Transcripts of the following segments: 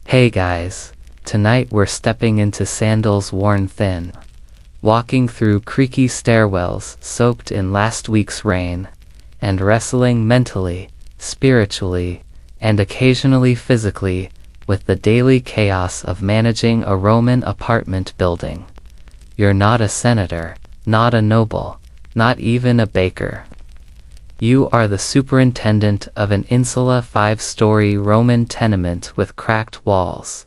Hey guys, tonight we're stepping into sandals worn thin, walking through creaky stairwells soaked in last week's rain, and wrestling mentally, spiritually, and occasionally physically with the daily chaos of managing a Roman apartment building. You're not a senator, not a noble, not even a baker. You are the superintendent of an insula 5-story Roman tenement with cracked walls,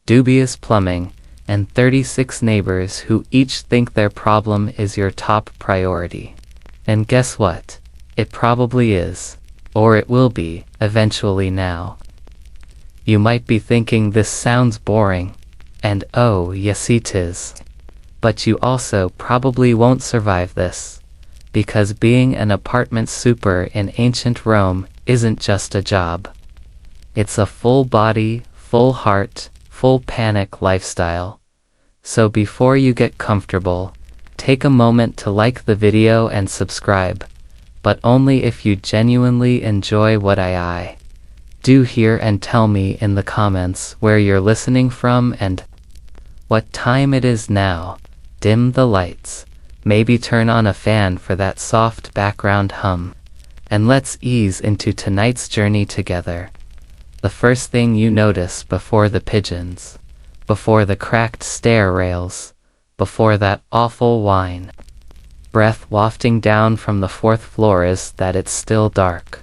dubious plumbing, and 36 neighbors who each think their problem is your top priority. And guess what? It probably is. Or it will be, eventually now. You might be thinking this sounds boring, and oh yes it is. But you also probably won't survive this. Because being an apartment super in ancient Rome isn't just a job. It's a full body, full heart, full panic lifestyle. So before you get comfortable, take a moment to like the video and subscribe, but only if you genuinely enjoy what I do here, and tell me in the comments where you're listening from and what time it is now. Dim the lights. Maybe turn on a fan for that soft background hum. And let's ease into tonight's journey together. The first thing you notice before the pigeons, before the cracked stair rails, before that awful wine breath wafting down from the 4th floor is that it's still dark.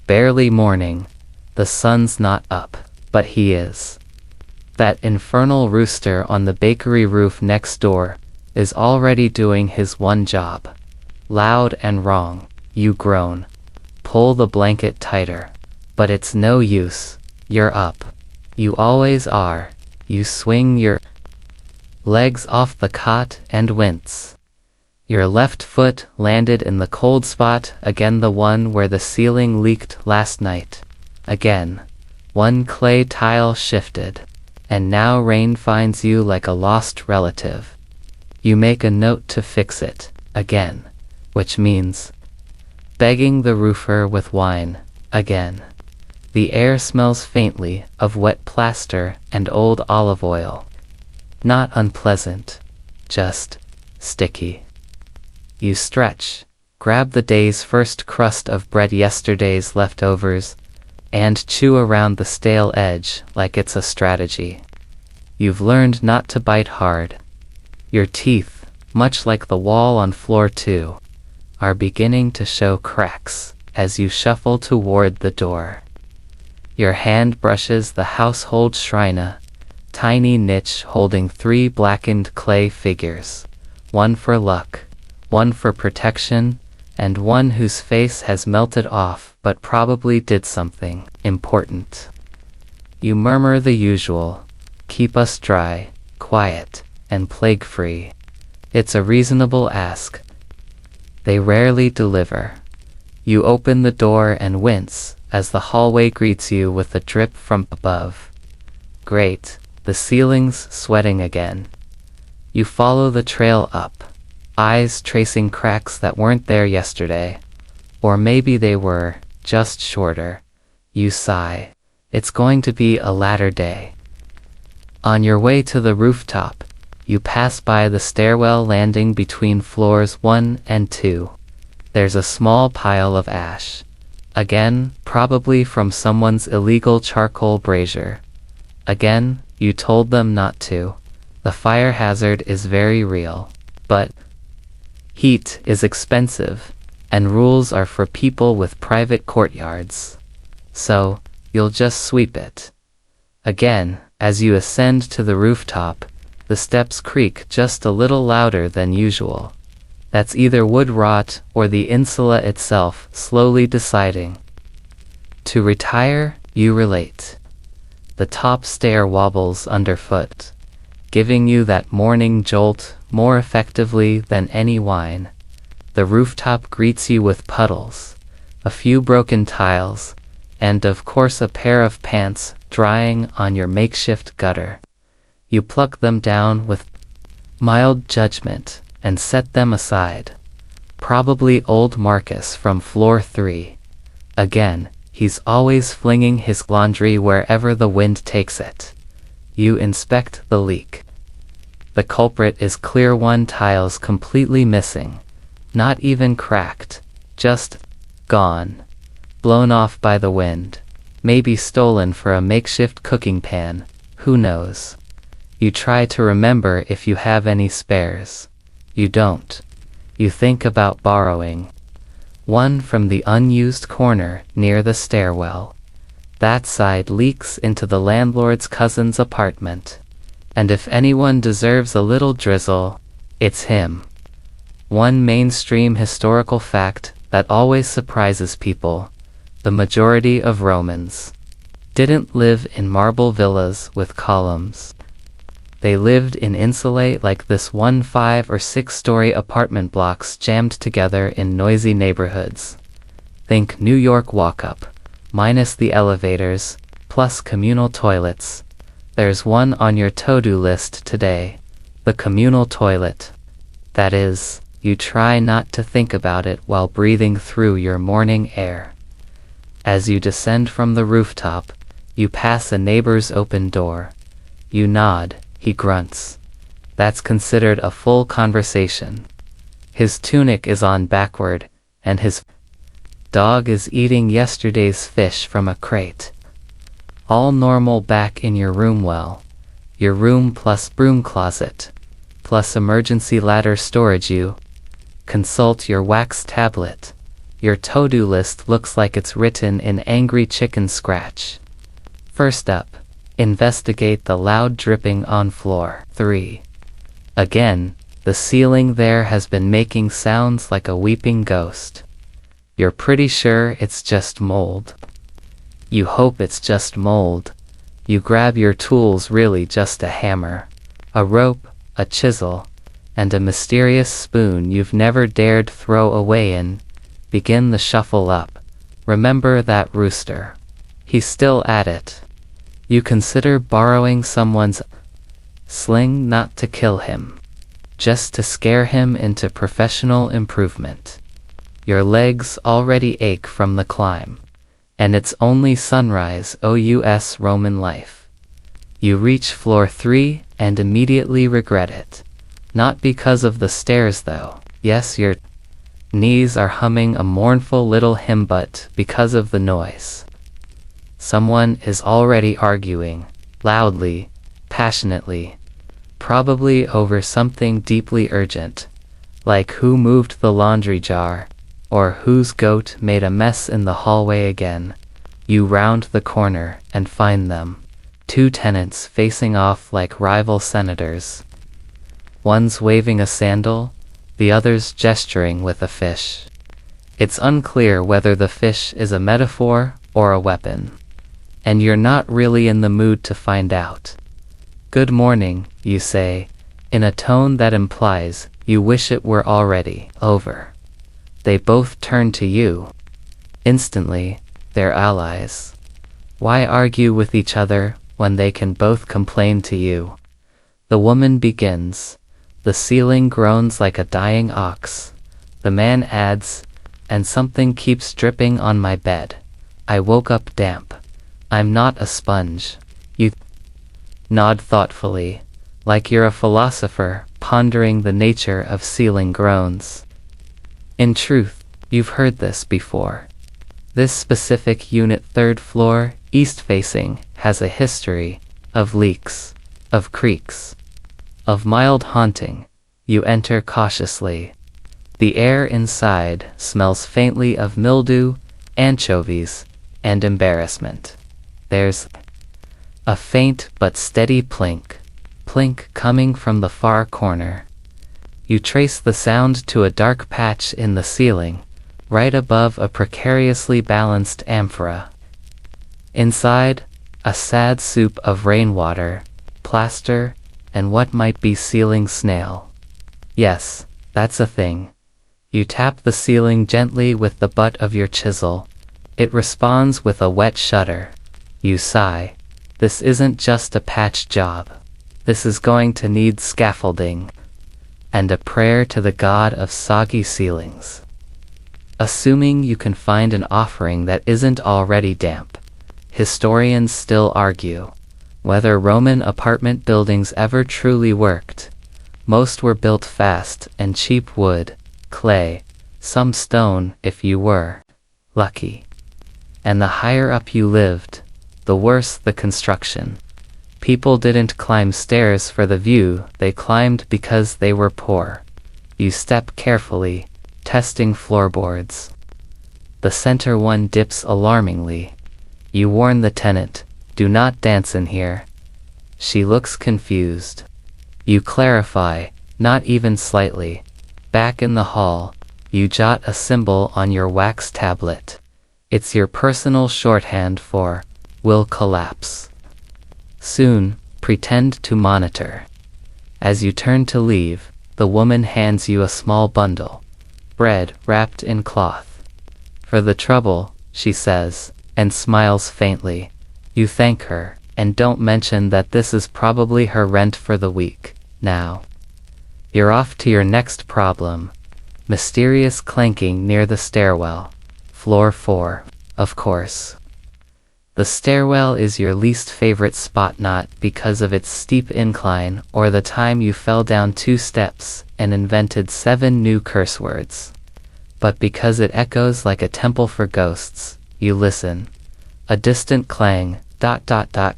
Barely morning. The sun's not up, but he is. That infernal rooster on the bakery roof next door is already doing his one job. Loud and wrong, you groan. Pull the blanket tighter. But it's no use. You're up. You always are. You swing your legs off the cot and wince. Your left foot landed in the cold spot again, the one where the ceiling leaked last night. Again. One clay tile shifted. And now rain finds you like a lost relative. You make a note to fix it, again, which means begging the roofer with wine, again. The air smells faintly of wet plaster and old olive oil. Not unpleasant, just sticky. You stretch, grab the day's first crust of bread, yesterday's leftovers, and chew around the stale edge like it's a strategy. You've learned not to bite hard. Your teeth, much like the wall on floor 2, are beginning to show cracks as you shuffle toward the door. Your hand brushes the household shrine, tiny niche holding 3 blackened clay figures, one for luck, one for protection, and one whose face has melted off but probably did something important. You murmur the usual, keep us dry, quiet, and plague-free. It's a reasonable ask. They rarely deliver. You open the door and wince as the hallway greets you with a drip from above. Great, the ceiling's sweating again. You follow the trail up, eyes tracing cracks that weren't there yesterday. Or maybe they were, just shorter. You sigh. It's going to be a latter day. On your way to the rooftop, you pass by the stairwell landing between floors 1 and 2. There's a small pile of ash. Again, probably from someone's illegal charcoal brazier. Again, you told them not to. The fire hazard is very real. But heat is expensive, and rules are for people with private courtyards. So, you'll just sweep it. Again, as you ascend to the rooftop, the steps creak just a little louder than usual. That's either wood rot or the insula itself slowly deciding to retire. You relate. The top stair wobbles underfoot, giving you that morning jolt more effectively than any wine. The rooftop greets you with puddles, a few broken tiles, and of course a pair of pants drying on your makeshift gutter. You pluck them down with mild judgment and set them aside. Probably old Marcus from floor 3. Again, He's always flinging his laundry wherever the wind takes it. You inspect the leak. The culprit is clear, one tile's completely missing. Not even cracked. Just gone. Blown off by the wind. Maybe stolen for a makeshift cooking pan. Who knows? You try to remember if you have any spares. You don't. You think about borrowing one from the unused corner near the stairwell. That side leaks into the landlord's cousin's apartment. And if anyone deserves a little drizzle, it's him. One mainstream historical fact that always surprises people: the majority of Romans didn't live in marble villas with columns. They lived in insulae like this, 1 5 or 6-story apartment blocks jammed together in noisy neighborhoods. Think New York walk-up, minus the elevators, plus communal toilets. There's one on your to-do list today, the communal toilet. That is, you try not to think about it while breathing through your morning air. As you descend from the rooftop, you pass a neighbor's open door. You nod. He grunts. That's considered a full conversation. His tunic is on backward, and his dog is eating yesterday's fish from a crate. All normal back in your room. Well, your room plus broom closet, plus emergency ladder storage. You consult your wax tablet. Your to-do list looks like it's written in angry chicken scratch. First up, investigate the loud dripping on floor 3. Again, the ceiling there has been making sounds like a weeping ghost. You're pretty sure it's just mold. You hope it's just mold. You grab your tools, really just a hammer, a rope, a chisel, and a mysterious spoon you've never dared throw away and begin the shuffle up. Remember that rooster? He's still at it. You consider borrowing someone's sling, not to kill him, just to scare him into professional improvement. Your legs already ache from the climb, and it's only sunrise. OUS Roman life. You reach floor 3 and immediately regret it. Not because of the stairs though. Yes, your knees are humming a mournful little hymn, but because of the noise. Someone is already arguing, loudly, passionately, probably over something deeply urgent, like who moved the laundry jar, or whose goat made a mess in the hallway again. You round the corner and find them, 2 tenants facing off like rival senators. One's waving a sandal, the other's gesturing with a fish. It's unclear whether the fish is a metaphor or a weapon. And you're not really in the mood to find out. Good morning, you say, in a tone that implies you wish it were already over. They both turn to you. Instantly, they're allies. Why argue with each other when they can both complain to you? The woman begins. The ceiling groans like a dying ox. The man adds, and something keeps dripping on my bed. I woke up damp. I'm not a sponge. You nod thoughtfully, like you're a philosopher pondering the nature of ceiling groans. In truth, you've heard this before. This specific unit, 3rd floor, east facing, has a history of leaks, of creaks, of mild haunting. You enter cautiously. The air inside smells faintly of mildew, anchovies, and embarrassment. There's a faint but steady plink, plink coming from the far corner. You trace the sound to a dark patch in the ceiling, right above a precariously balanced amphora. Inside, a sad soup of rainwater, plaster, and what might be ceiling snail. Yes, that's a thing. You tap the ceiling gently with the butt of your chisel. It responds with a wet shudder. You sigh. This isn't just a patch job. This is going to need scaffolding. And a prayer to the god of soggy ceilings. assuming you can find an offering that isn't already damp. Historians still argue whether Roman apartment buildings ever truly worked. Most were built fast and cheap wood, clay, some stone if you were lucky. And the higher up you lived, the worse the construction. People didn't climb stairs for the view, they climbed because they were poor. You step carefully, testing floorboards. The center one dips alarmingly. You warn the tenant, do not dance in here. She looks confused. You clarify, not even slightly. Back in the hall, you jot a symbol on your wax tablet. It's your personal shorthand for, will collapse. Soon, pretend to monitor. As you turn to leave, the woman hands you a small bundle. Bread wrapped in cloth. For the trouble, she says, and smiles faintly. You thank her, and don't mention that this is probably her rent for the week. Now, you're off to your next problem. Mysterious clanking near the stairwell. Floor 4, of course. The stairwell is your least favorite spot, not because of its steep incline or the time you fell down 2 steps and invented 7 new curse words, but because it echoes like a temple for ghosts. You listen. A distant clang, ...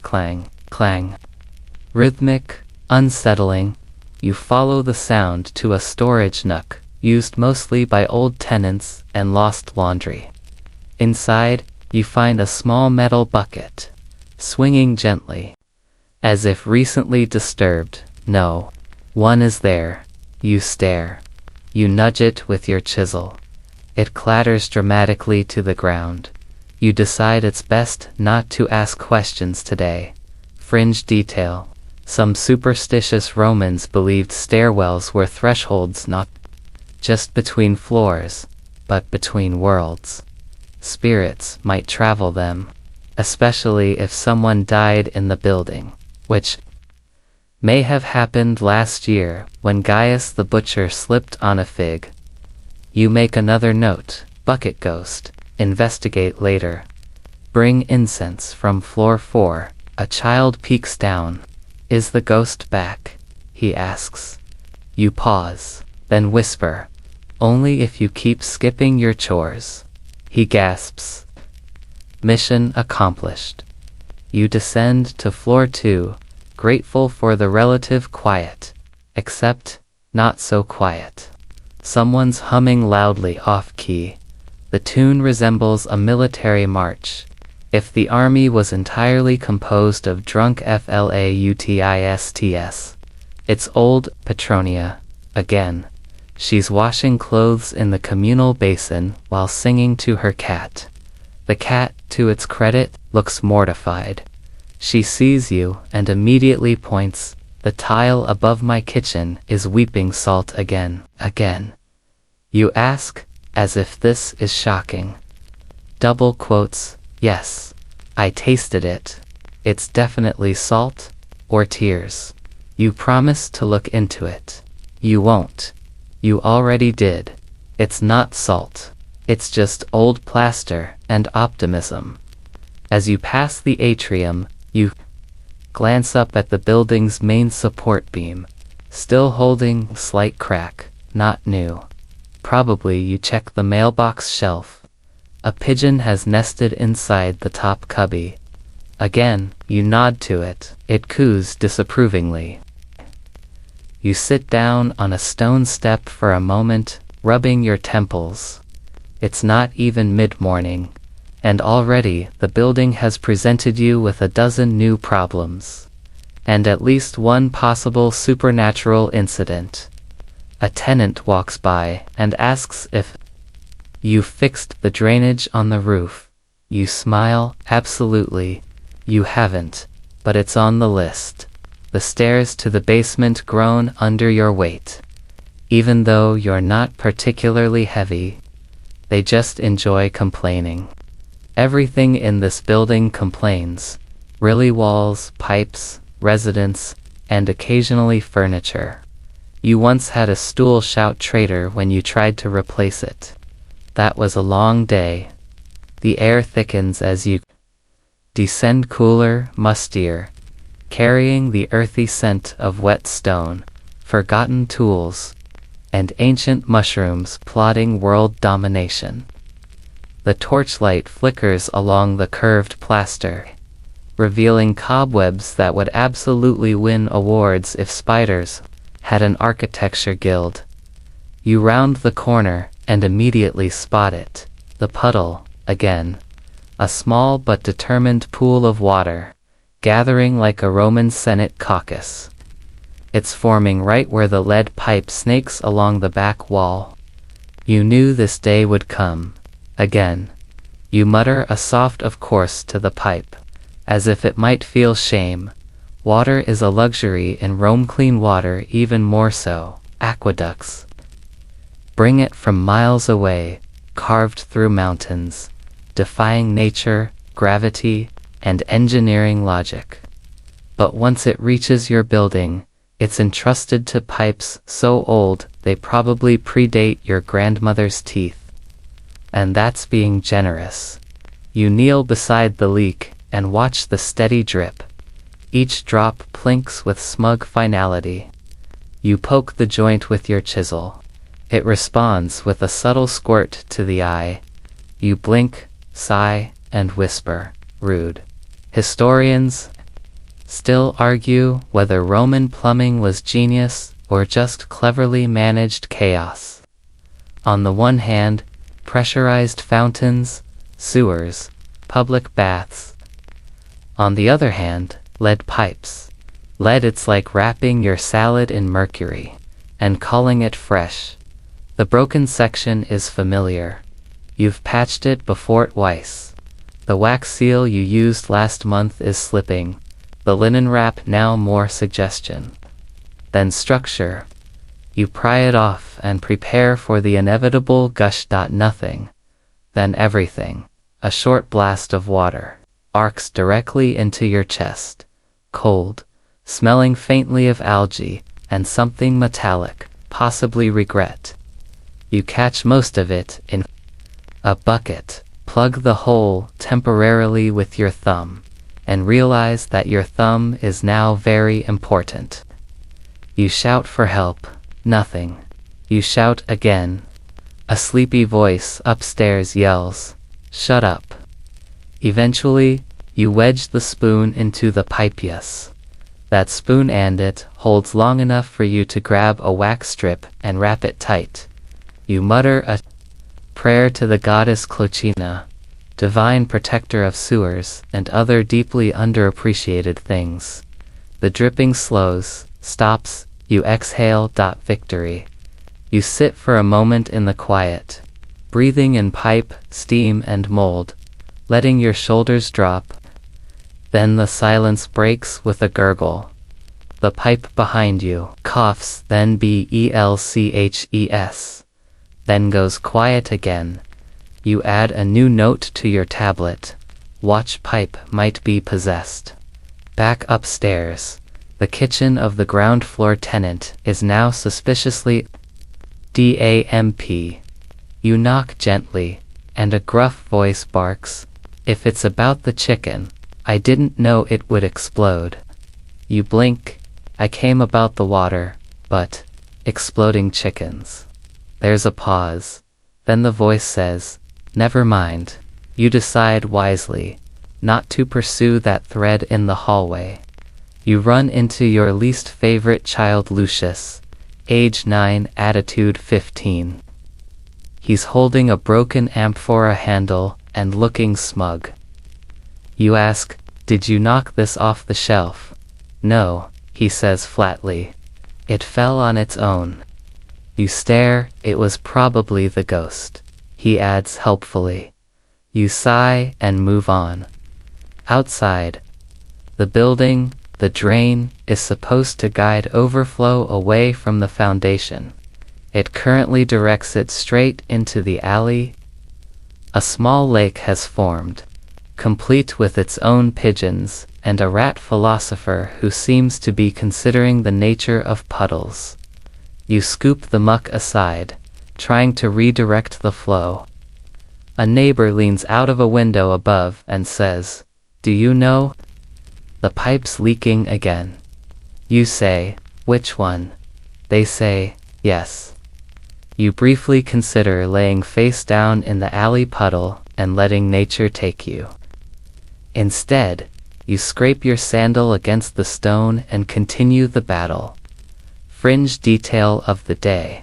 clang, clang. Rhythmic, unsettling. You follow the sound to a storage nook, used mostly by old tenants and lost laundry. Inside, you find a small metal bucket, swinging gently, as if recently disturbed. No one is there. You stare. You nudge it with your chisel. It clatters dramatically to the ground. You decide it's best not to ask questions today. Fringe detail. Some superstitious Romans believed stairwells were thresholds, not just between floors, but between worlds. Spirits might travel them, especially if someone died in the building, which may have happened last year when Gaius the butcher slipped on a fig. You make another note. Bucket ghost. Investigate later. Bring incense from floor 4. A child peeks down. Is the ghost back? He asks. You pause, then whisper. Only if you keep skipping your chores. He gasps. Mission accomplished. You descend to floor 2, grateful for the relative quiet. Except, not so quiet. Someone's humming loudly off-key. The tune resembles a military march. If the army was entirely composed of drunk flautists. It's old Petronia, again. She's washing clothes in the communal basin while singing to her cat. The cat, to its credit, looks mortified. She sees you and immediately points. The tile above my kitchen is weeping salt again. You ask, as if this is shocking. Double quotes, yes, I tasted it. It's definitely salt, or tears. You promise to look into it. You won't. You already did. It's not salt. It's just old plaster and optimism. As you pass the atrium, you glance up at the building's main support beam, still holding slight crack, not new. Probably you check the mailbox shelf. A pigeon has nested inside the top cubby. Again, you nod to it. It coos disapprovingly. You sit down on a stone step for a moment, rubbing your temples. It's not even mid-morning, and already the building has presented you with a dozen new problems, and at least one possible supernatural incident. A tenant walks by and asks if you fixed the drainage on the roof. You smile. Absolutely. You haven't, but it's on the list. The stairs to the basement groan under your weight. Even though you're not particularly heavy, they just enjoy complaining. Everything in this building complains. Really, walls, pipes, residents, and occasionally furniture. You once had a stool shout traitor when you tried to replace it. That was a long day. The air thickens as you descend, cooler, mustier, carrying the earthy scent of wet stone, forgotten tools, and ancient mushrooms plotting world domination. The torchlight flickers along the curved plaster, revealing cobwebs that would absolutely win awards if spiders had an architecture guild. You round the corner and immediately spot it, the puddle, again. A small but determined pool of water, gathering like a Roman Senate caucus. It's forming right where the lead pipe snakes along the back wall. You knew this day would come. Again. You mutter a soft of course to the pipe, as if it might feel shame. Water is a luxury in Rome, clean water even more so. Aqueducts. Bring it from miles away, carved through mountains, defying nature, gravity, and engineering logic. But once it reaches your building, it's entrusted to pipes so old they probably predate your grandmother's teeth. And that's being generous. You kneel beside the leak and watch the steady drip. Each drop plinks with smug finality. You poke the joint with your chisel. It responds with a subtle squirt to the eye. You blink, sigh, and whisper, rude. Historians still argue whether Roman plumbing was genius or just cleverly managed chaos. On the one hand, pressurized fountains, sewers, public baths. On the other hand, lead pipes. Lead, it's like wrapping your salad in mercury and calling it fresh. The broken section is familiar. You've patched it before twice. The wax seal you used last month is slipping. The linen wrap now more suggestion than structure. You pry it off and prepare for the inevitable gush. Nothing. Then everything. A short blast of water arcs directly into your chest. Cold, smelling faintly of algae and something metallic, possibly regret. You catch most of it in a bucket, plug the hole temporarily with your thumb, and realize that your thumb is now very important. You shout for help. Nothing. You shout again. A sleepy voice upstairs yells, "Shut up." Eventually, you wedge the spoon into the pipe. Yes. That spoon and it holds long enough for you to grab a wax strip and wrap it tight. You mutter a prayer to the goddess Clochina, divine protector of sewers and other deeply underappreciated things. The dripping slows, stops, you exhale. Victory. You sit for a moment in the quiet, breathing in pipe, steam, and mold, letting your shoulders drop. Then the silence breaks with a gurgle. The pipe behind you coughs, then belches, then goes quiet again. You add a new note to your tablet. Watch pipe might be possessed. Back upstairs. The kitchen of the ground floor tenant is now suspiciously damp. You knock gently, and a gruff voice barks, "If it's about the chicken, I didn't know it would explode." You blink. "I came about the water, but exploding chickens." There's a pause. Then the voice says, "Never mind." You decide wisely not to pursue that thread in the hallway. You run into your least favorite child, Lucius, age 9, attitude 15. He's holding a broken amphora handle and looking smug. You ask, "Did you knock this off the shelf?" "No," he says flatly. "It fell on its own." You stare. "It was probably the ghost," he adds helpfully. You sigh and move on. Outside, the building, the drain, is supposed to guide overflow away from the foundation. It currently directs it straight into the alley. A small lake has formed, complete with its own pigeons and a rat philosopher who seems to be considering the nature of puddles. You scoop the muck aside, trying to redirect the flow. A neighbor leans out of a window above and says, "Do you know? The pipe's leaking again." You say, "Which one?" They say, "Yes." You briefly consider laying face down in the alley puddle and letting nature take you. Instead, you scrape your sandal against the stone and continue the battle. Fringe detail of the day.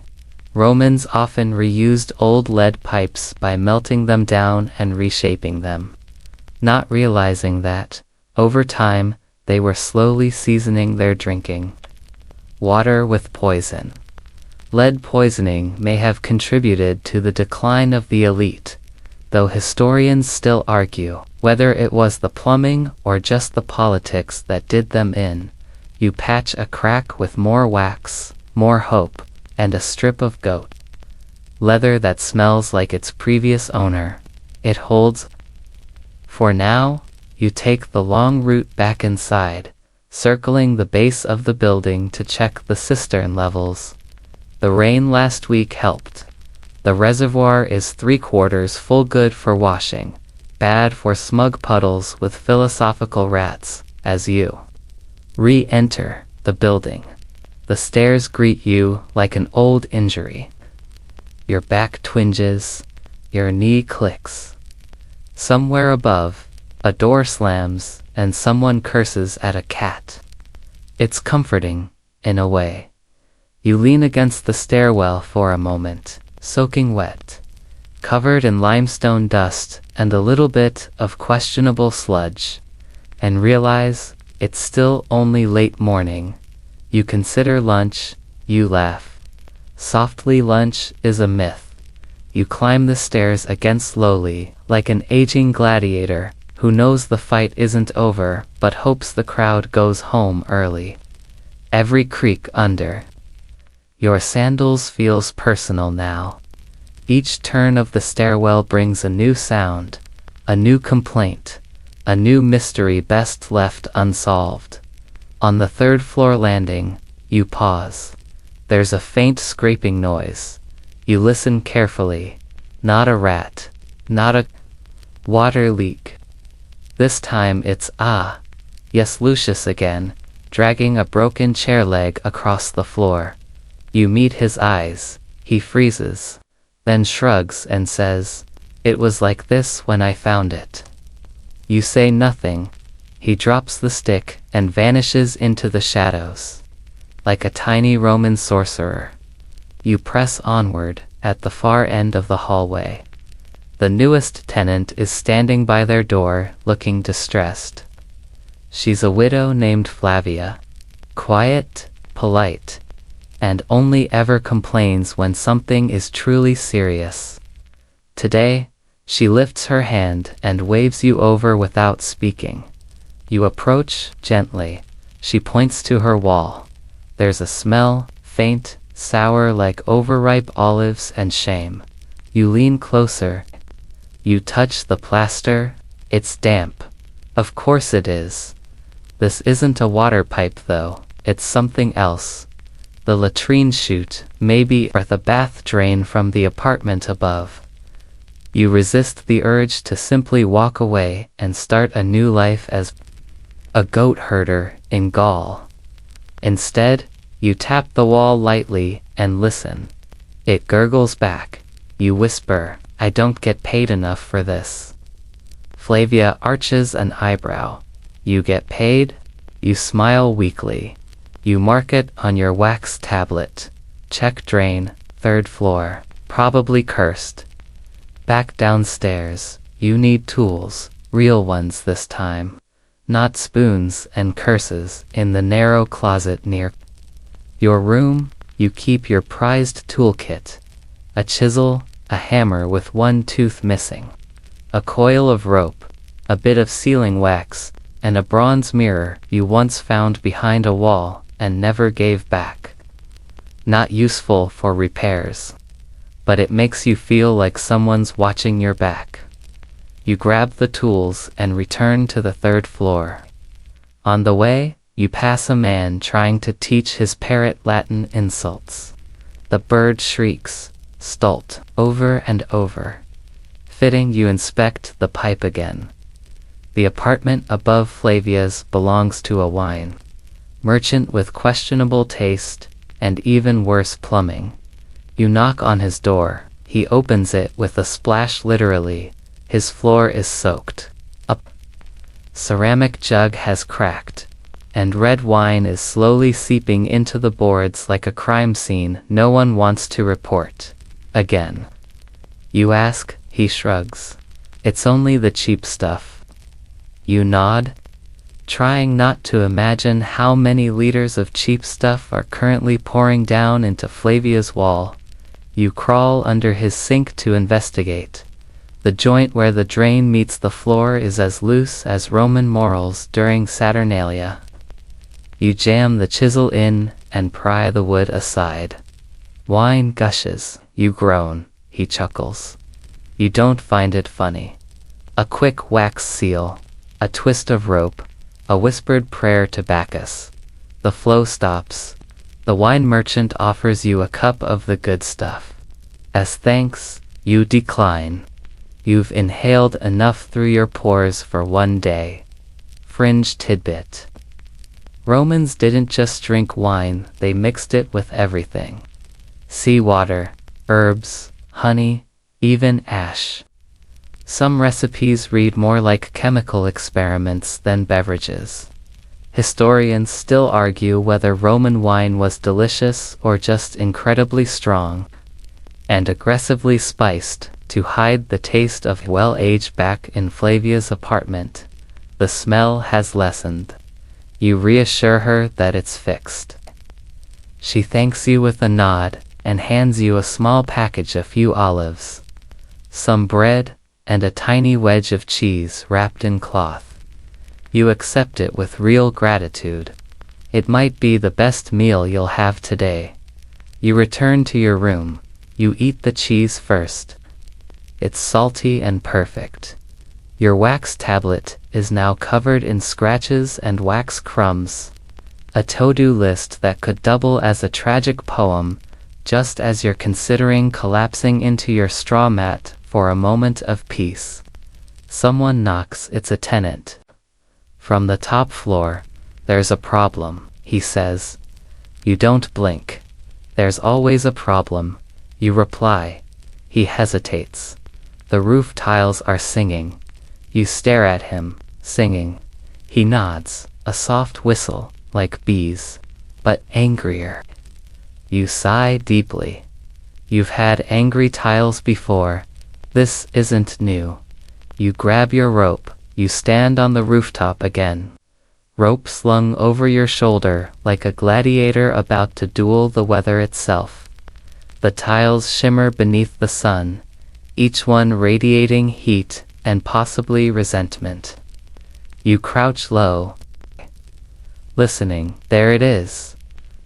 Romans often reused old lead pipes by melting them down and reshaping them, not realizing that, over time, they were slowly seasoning their drinking water with poison. Lead poisoning may have contributed to the decline of the elite, though historians still argue whether it was the plumbing or just the politics that did them in. You patch a crack with more wax, more hope, and a strip of goat leather that smells like its previous owner. It holds. For now, you take the long route back inside, circling the base of the building to check the cistern levels. The rain last week helped. The reservoir is 3/4 full, good for washing, bad for smug puddles with philosophical rats, as you re-enter the building. The stairs greet you like an old injury. Your back twinges, your knee clicks. Somewhere above, a door slams and someone curses at a cat. It's comforting, in a way. You lean against the stairwell for a moment, soaking wet, covered in limestone dust and a little bit of questionable sludge, and realize it's still only late morning. You consider lunch, you laugh. Softly, lunch is a myth. You climb the stairs again slowly, like an aging gladiator who knows the fight isn't over but hopes the crowd goes home early. Every creak under your sandals feels personal now. Each turn of the stairwell brings a new sound, a new complaint, a new mystery best left unsolved. On the third floor landing, you pause. There's a faint scraping noise. You listen carefully. Not a rat, not a water leak. This time it's yes, Lucius again, dragging a broken chair leg across the floor. You meet his eyes. He freezes, then shrugs and says, "It was like this when I found it." You say nothing. He drops the stick and vanishes into the shadows, like a tiny Roman sorcerer. You press onward. At the far end of the hallway, the newest tenant is standing by their door, looking distressed. She's a widow named Flavia, quiet, polite, and only ever complains when something is truly serious. Today, she lifts her hand and waves you over without speaking. You approach gently. She points to her wall. There's a smell, faint, sour like overripe olives and shame. You lean closer. You touch the plaster. It's damp. Of course it is. This isn't a water pipe though. It's something else. The latrine chute, maybe, or the bath drain from the apartment above. You resist the urge to simply walk away and start a new life as a goat herder in Gaul. Instead, you tap the wall lightly and listen. It gurgles back. You whisper, "I don't get paid enough for this." Flavia arches an eyebrow. "You get paid?" You smile weakly. You mark it on your wax tablet. Check drain, 3rd floor. Probably cursed. Back downstairs. You need tools, real ones this time. Not spoons and curses in the narrow closet near your room. You keep your prized toolkit. A chisel, a hammer with one tooth missing, a coil of rope, a bit of sealing wax, and a bronze mirror you once found behind a wall and never gave back. Not useful for repairs, but it makes you feel like someone's watching your back. You grab the tools and return to the 3rd floor. On the way, you pass a man trying to teach his parrot Latin insults. The bird shrieks, "Stult," over and over. Fitting, you inspect the pipe again. The apartment above Flavia's belongs to a wine merchant with questionable taste and even worse plumbing. You knock on his door. He opens it with a splash. Literally, his floor is soaked. A ceramic jug has cracked, and red wine is slowly seeping into the boards like a crime scene no one wants to report. Again. You ask, he shrugs. It's only the cheap stuff. You nod, trying not to imagine how many liters of cheap stuff are currently pouring down into Flavia's wall. You crawl under his sink to investigate. The joint where the drain meets the floor is as loose as Roman morals during Saturnalia. You jam the chisel in and pry the wood aside. Wine gushes. You groan. He chuckles. You don't find it funny. A quick wax seal, a twist of rope, a whispered prayer to Bacchus. The flow stops. The wine merchant offers you a cup of the good stuff. As thanks, you decline. You've inhaled enough through your pores for one day. Fringe tidbit. Romans didn't just drink wine, they mixed it with everything. Seawater, herbs, honey, even ash. Some recipes read more like chemical experiments than beverages. Historians still argue whether Roman wine was delicious or just incredibly strong and aggressively spiced to hide the taste of well-aged. Back in Flavia's apartment, the smell has lessened. You reassure her that it's fixed. She thanks you with a nod and hands you a small package, a few olives, some bread, and a tiny wedge of cheese wrapped in cloth. You accept it with real gratitude. It might be the best meal you'll have today. You return to your room. You eat the cheese first. It's salty and perfect. Your wax tablet is now covered in scratches and wax crumbs. A to-do list that could double as a tragic poem, just as you're considering collapsing into your straw mat for a moment of peace. Someone knocks. It's a tenant. From the top floor. There's a problem, he says. You don't blink. There's always a problem, you reply. He hesitates. The roof tiles are singing. You stare at him, singing. He nods, a soft whistle, like bees, but angrier. You sigh deeply. You've had angry tiles before. This isn't new. You grab your rope. You stand on the rooftop again. Rope slung over your shoulder like a gladiator about to duel the weather itself. The tiles shimmer beneath the sun, each one radiating heat and possibly resentment. You crouch low, listening. There it is.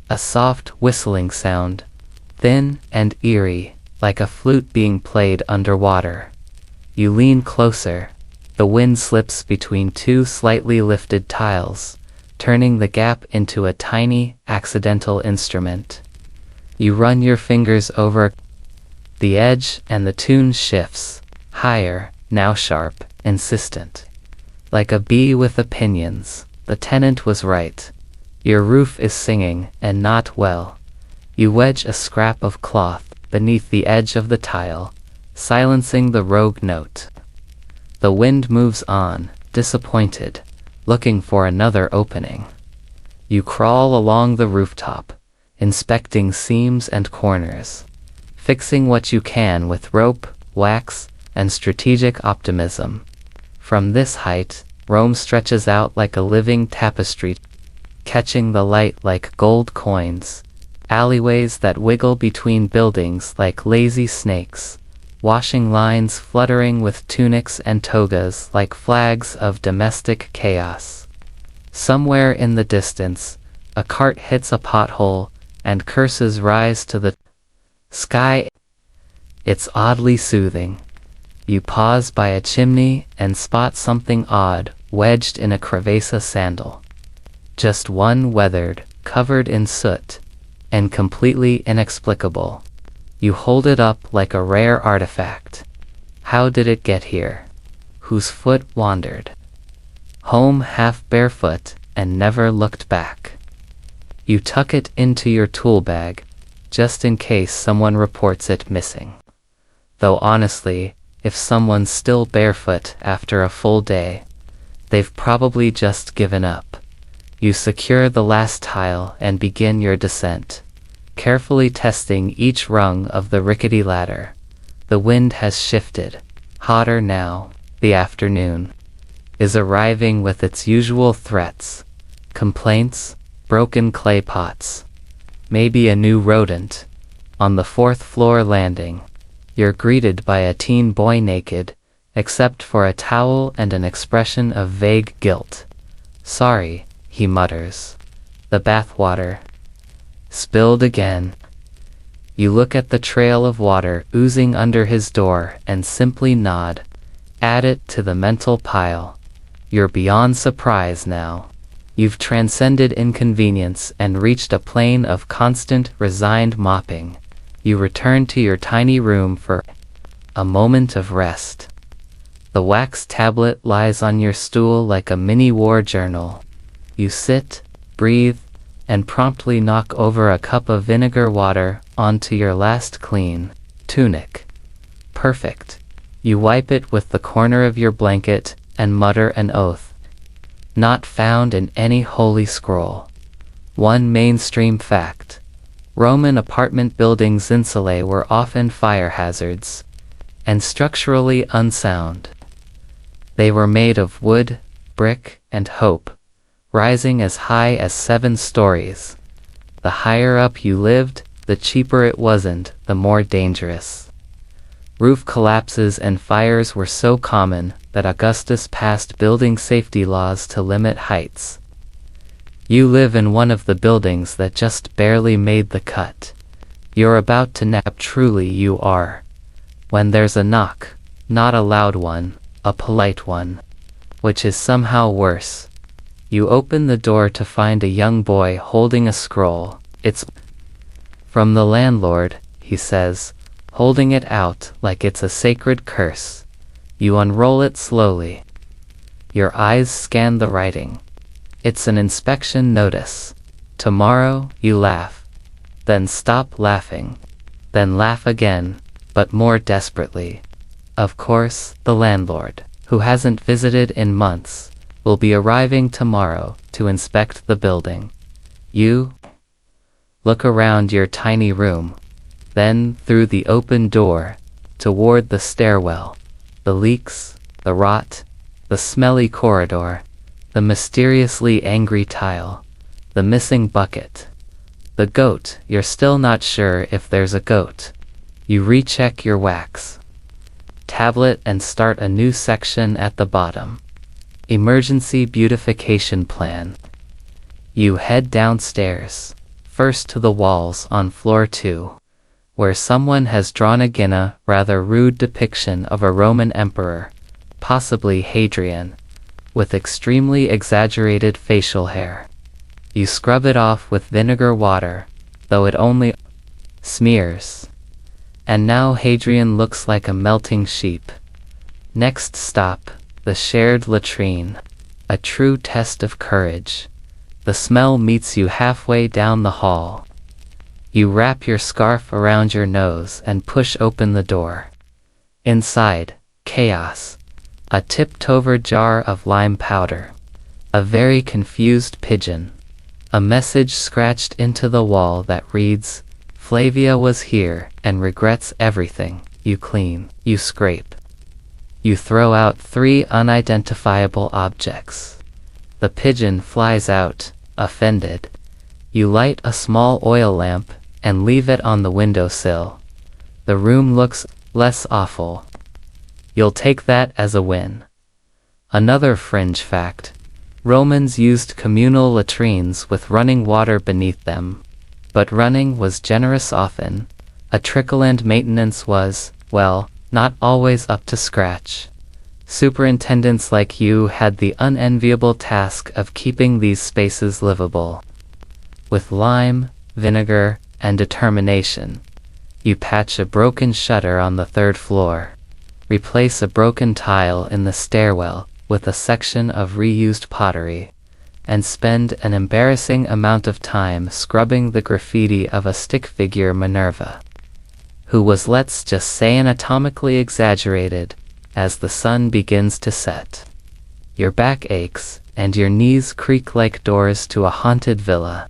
A soft whistling sound, thin and eerie, like a flute being played underwater. You lean closer. The wind slips between two slightly lifted tiles, turning the gap into a tiny, accidental instrument. You run your fingers over the edge and the tune shifts, higher, now sharp, insistent. Like a bee with opinions, the tenant was right. Your roof is singing, and not well. You wedge a scrap of cloth beneath the edge of the tile, silencing the rogue note. The wind moves on, disappointed, looking for another opening. You crawl along the rooftop, inspecting seams and corners, fixing what you can with rope, wax, and strategic optimism. From this height, Rome stretches out like a living tapestry, catching the light like gold coins, alleyways that wiggle between buildings like lazy snakes, washing lines fluttering with tunics and togas like flags of domestic chaos. Somewhere in the distance, a cart hits a pothole, and curses rise to the sky. It's oddly soothing. You pause by a chimney and spot something odd wedged in a crevasse sandal. Just one weathered, covered in soot, and completely inexplicable. You hold it up like a rare artifact. How did it get here? Whose foot wandered home half barefoot and never looked back? You tuck it into your tool bag, just in case someone reports it missing. Though honestly, if someone's still barefoot after a full day, they've probably just given up. You secure the last tile and begin your descent, carefully testing each rung of the rickety ladder. The wind has shifted, hotter now. The afternoon is arriving with its usual threats, complaints, broken clay pots, maybe a new rodent. On the 4th floor landing, you're greeted by a teen boy naked, except for a towel and an expression of vague guilt. Sorry, he mutters. The bathwater spilled again. You look at the trail of water oozing under his door and simply nod. Add it to the mental pile. You're beyond surprise now. You've transcended inconvenience and reached a plane of constant, resigned mopping. You return to your tiny room for a moment of rest. The wax tablet lies on your stool like a mini war journal. You sit, breathe, and promptly knock over a cup of vinegar water onto your last clean tunic. Perfect. You wipe it with the corner of your blanket and mutter an oath. Not found in any holy scroll. One mainstream fact. Roman apartment buildings insulae were often fire hazards, and structurally unsound. They were made of wood, brick, and hope, rising as high as 7 stories. The higher up you lived, the cheaper it wasn't, the more dangerous. Roof collapses and fires were so common that Augustus passed building safety laws to limit heights. You live in one of the buildings that just barely made the cut. You're about to nap, truly you are, when there's a knock, not a loud one, a polite one, which is somehow worse. You open the door to find a young boy holding a scroll. It's from the landlord, he says, holding it out like it's a sacred curse. You unroll it slowly. Your eyes scan the writing. It's an inspection notice. Tomorrow, you laugh. Then stop laughing. Then laugh again, but more desperately. Of course, the landlord, who hasn't visited in months, will be arriving tomorrow to inspect the building. You look around your tiny room, then through the open door, toward the stairwell, the leaks, the rot, the smelly corridor, the mysteriously angry tile, the missing bucket, the goat. You're still not sure if there's a goat. You recheck your wax tablet and start a new section at the bottom. Emergency beautification plan. You head downstairs, first to the walls on floor 2, where someone has drawn again a rather rude depiction of a Roman emperor, possibly Hadrian, with extremely exaggerated facial hair. You scrub it off with vinegar water, though it only smears. And now Hadrian looks like a melting sheep. Next stop, the shared latrine. A true test of courage. The smell meets you halfway down the hall. You wrap your scarf around your nose and push open the door. Inside, chaos. A tipped-over jar of lime powder. A very confused pigeon. A message scratched into the wall that reads, Flavia was here and regrets everything. You clean, you scrape. You throw out 3 unidentifiable objects. The pigeon flies out, offended. You light a small oil lamp and leave it on the windowsill. The room looks less awful. You'll take that as a win. Another fringe fact. Romans used communal latrines with running water beneath them. But running was generous often. A trickle and maintenance was, well, not always up to scratch. Superintendents like you had the unenviable task of keeping these spaces livable. With lime, vinegar, and determination, you patch a broken shutter on the 3rd floor. Replace a broken tile in the stairwell with a section of reused pottery, and spend an embarrassing amount of time scrubbing the graffiti of a stick figure Minerva, who was, let's just say, anatomically exaggerated as the sun begins to set. Your back aches, and your knees creak like doors to a haunted villa.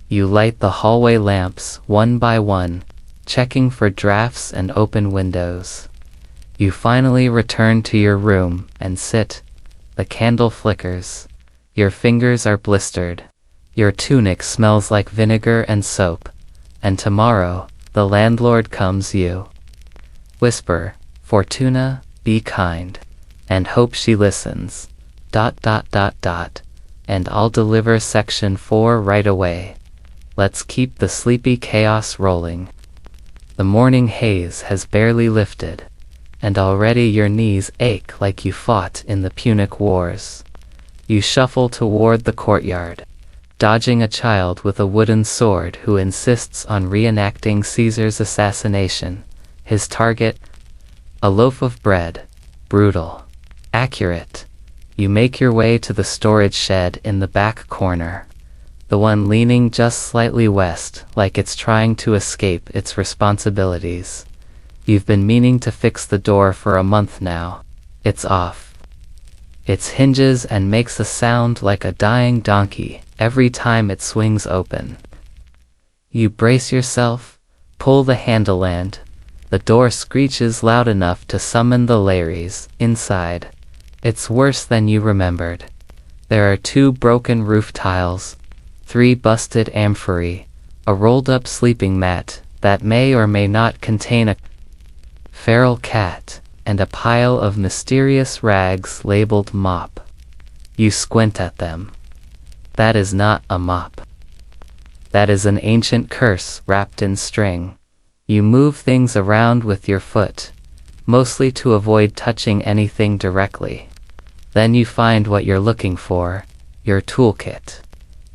You light the hallway lamps one by one, checking for drafts and open windows. You finally return to your room and sit. The candle flickers. Your fingers are blistered. Your tunic smells like vinegar and soap. And tomorrow, the landlord comes. You whisper, "Fortuna, be kind," and hope she listens. ... And I'll deliver section 4 right away. Let's keep the sleepy chaos rolling. The morning haze has barely lifted, and already your knees ache like you fought in the Punic Wars. You shuffle toward the courtyard, dodging a child with a wooden sword who insists on reenacting Caesar's assassination. His target? A loaf of bread. Brutal. Accurate. You make your way to the storage shed in the back corner, the one leaning just slightly west, like it's trying to escape its responsibilities. You've been meaning to fix the door for a month now. It's off. It hinges and makes a sound like a dying donkey every time it swings open. You brace yourself, pull the handle, and the door screeches loud enough to summon the Lares inside. It's worse than you remembered. There are 2 broken roof tiles, 3 busted amphorae, a rolled-up sleeping mat that may or may not contain a feral cat, and a pile of mysterious rags labeled mop. You squint at them. That is not a mop. That is an ancient curse wrapped in string. You move things around with your foot, mostly to avoid touching anything directly. Then you find what you're looking for, your toolkit.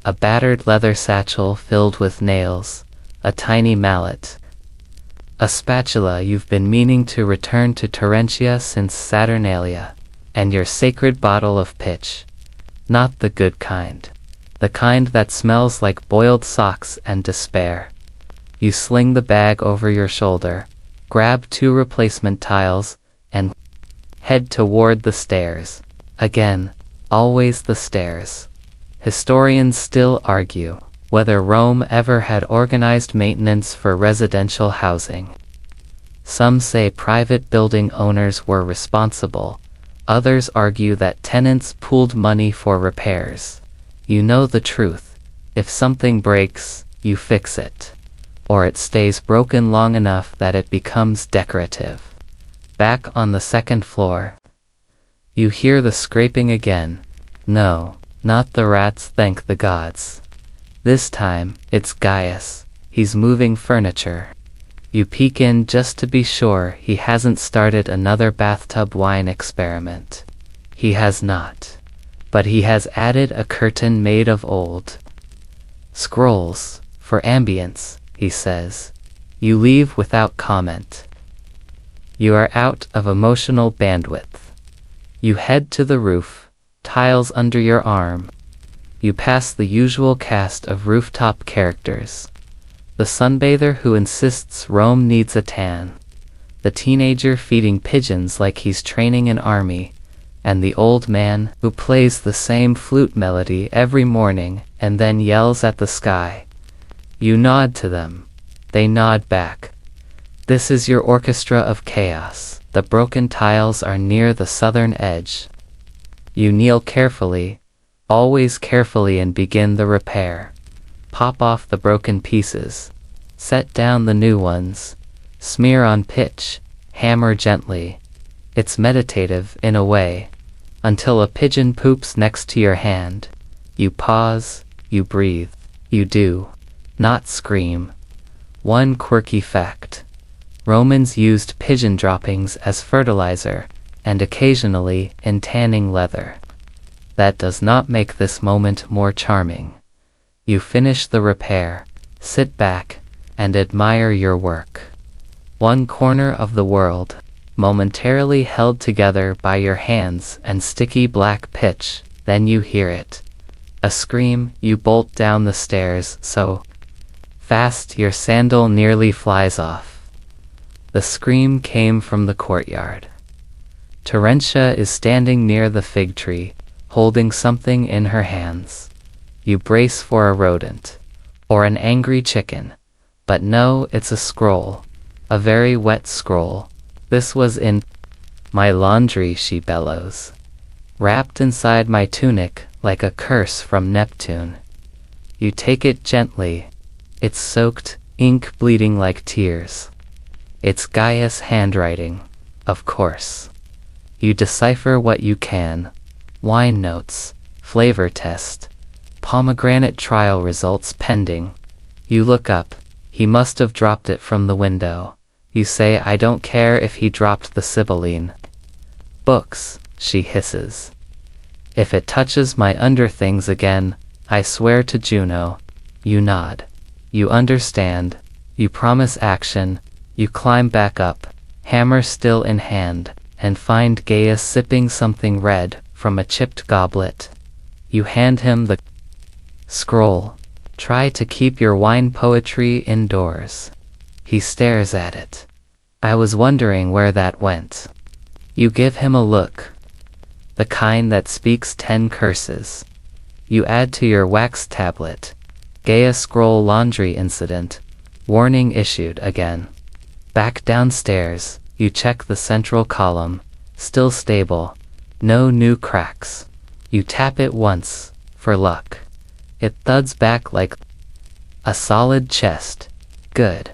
A battered leather satchel filled with nails, a tiny mallet, a spatula you've been meaning to return to Terentia since Saturnalia, and your sacred bottle of pitch. Not the good kind. The kind that smells like boiled socks and despair. You sling the bag over your shoulder, grab 2 replacement tiles, and head toward the stairs. Again, always the stairs. Historians still argue whether Rome ever had organized maintenance for residential housing. Some say private building owners were responsible. Others argue that tenants pooled money for repairs. You know the truth. If something breaks, you fix it. Or it stays broken long enough that it becomes decorative. Back on the 2nd floor, you hear the scraping again. No, not the rats, thank the gods. This time, it's Gaius. He's moving furniture. You peek in just to be sure he hasn't started another bathtub wine experiment. He has not. But he has added a curtain made of old scrolls for ambience, he says. You leave without comment. You are out of emotional bandwidth. You head to the roof, tiles under your arm. You pass the usual cast of rooftop characters. The sunbather who insists Rome needs a tan. The teenager feeding pigeons like he's training an army. And the old man who plays the same flute melody every morning and then yells at the sky. You nod to them. They nod back. This is your orchestra of chaos. The broken tiles are near the southern edge. You kneel carefully, always carefully, and begin the repair. Pop off the broken pieces. Set down the new ones. Smear on pitch. Hammer gently. It's meditative in a way. Until a pigeon poops next to your hand. You pause, you breathe. You do not scream. One quirky fact. Romans used pigeon droppings as fertilizer, and occasionally in tanning leather. That does not make this moment more charming. You finish the repair, sit back, and admire your work. One corner of the world, momentarily held together by your hands and sticky black pitch, then you hear it. A scream, you bolt down the stairs so fast your sandal nearly flies off. The scream came from the courtyard. Terentia is standing near the fig tree, holding something in her hands. You brace for a rodent, or an angry chicken, but no, it's a scroll, a very wet scroll. This was in my laundry, she bellows, wrapped inside my tunic like a curse from Neptune. You take it gently. It's soaked, ink bleeding like tears. It's Gaia's handwriting, of course. You decipher what you can. Wine notes, flavor test, pomegranate trial results pending. You look up. He must have dropped it from the window. You say, I don't care if he dropped the Sibylline. Books, she hisses. If it touches my underthings again, I swear to Juno. You nod. You understand. You promise action. You climb back up, hammer still in hand, and find Gaia sipping something red from a chipped goblet. You hand him the scroll. Try to keep your wine poetry indoors. He stares at it. I was wondering where that went. You give him a look. The kind that speaks 10 curses. You add to your wax tablet. Gaia scroll laundry incident. Warning issued again. Back downstairs, you check the central column. Still stable. No new cracks. You tap it once, for luck. It thuds back like a solid chest. Good.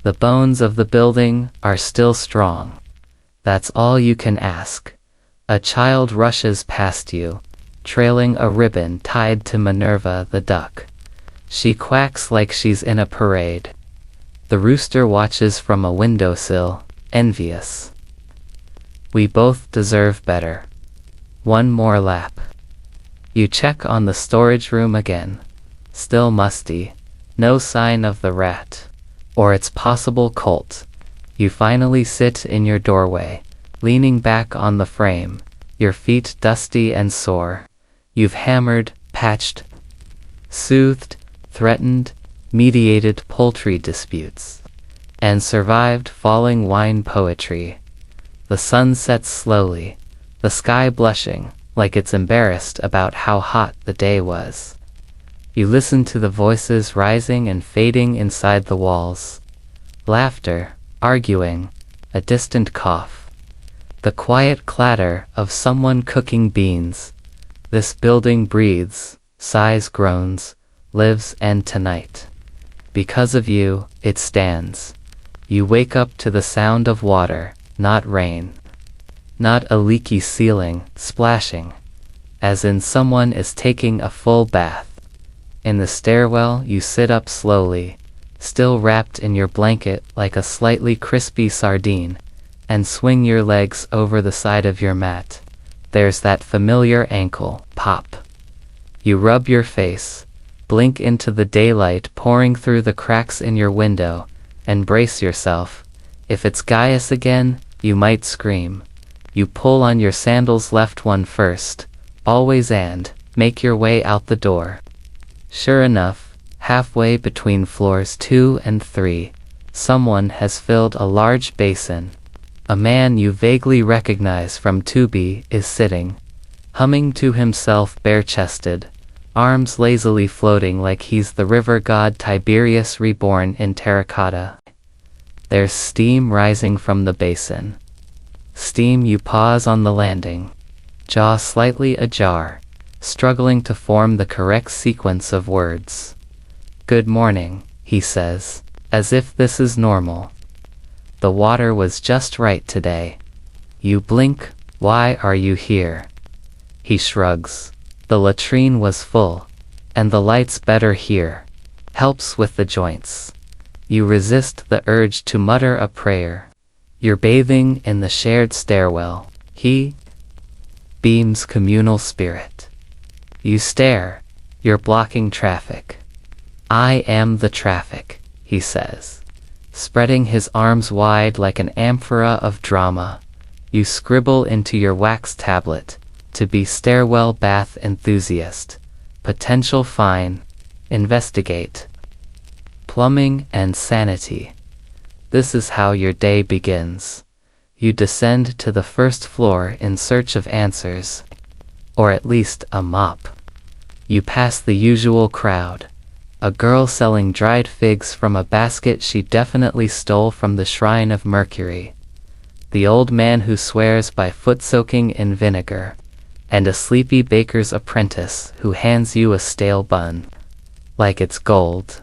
The bones of the building are still strong. That's all you can ask. A child rushes past you, trailing a ribbon tied to Minerva the duck. She quacks like she's in a parade. The rooster watches from a windowsill, envious. We both deserve better. One more lap. You check on the storage room again. Still musty. No sign of the rat. Or its possible cult. You finally sit in your doorway, leaning back on the frame, your feet dusty and sore. You've hammered, patched, soothed, threatened, mediated poultry disputes, and survived falling wine poetry. The sun sets slowly, the sky blushing, like it's embarrassed about how hot the day was. You listen to the voices rising and fading inside the walls. Laughter, arguing, a distant cough. The quiet clatter of someone cooking beans. This building breathes, sighs, groans, lives, and tonight. Because of you, it stands. You wake up to the sound of water, not rain. Not a leaky ceiling, splashing. As in someone is taking a full bath. In the stairwell, you sit up slowly, still wrapped in your blanket like a slightly crispy sardine, and swing your legs over the side of your mat. There's that familiar ankle pop. You rub your face, blink into the daylight pouring through the cracks in your window, and brace yourself. If it's Gaius again, you might scream. You pull on your sandals, left one first, always, and make your way out the door. Sure enough, halfway between floors 2 and 3, someone has filled a large basin. A man you vaguely recognize from Tubi is sitting, humming to himself bare-chested, arms lazily floating like he's the river god Tiberius reborn in terracotta. There's steam rising from the basin. Steam. You pause on the landing, jaw slightly ajar, struggling to form the correct sequence of words. Good morning, he says, as if this is normal. The water was just right today. You blink. Why are you here? He shrugs. The latrine was full, and the light's better here. Helps with the joints. You resist the urge to mutter a prayer. You're bathing in the shared stairwell. He beams communal spirit. You stare. You're blocking traffic. I am the traffic, he says. spreading his arms wide like an amphora of drama. You scribble into your wax tablet, to be stairwell bath enthusiast, potential fine, investigate, plumbing and sanity. This is how your day begins. You descend to the first floor in search of answers, or at least a mop. You pass the usual crowd, a girl selling dried figs from a basket she definitely stole from the shrine of Mercury, the old man who swears by foot soaking in vinegar, and a sleepy baker's apprentice who hands you a stale bun, like it's gold.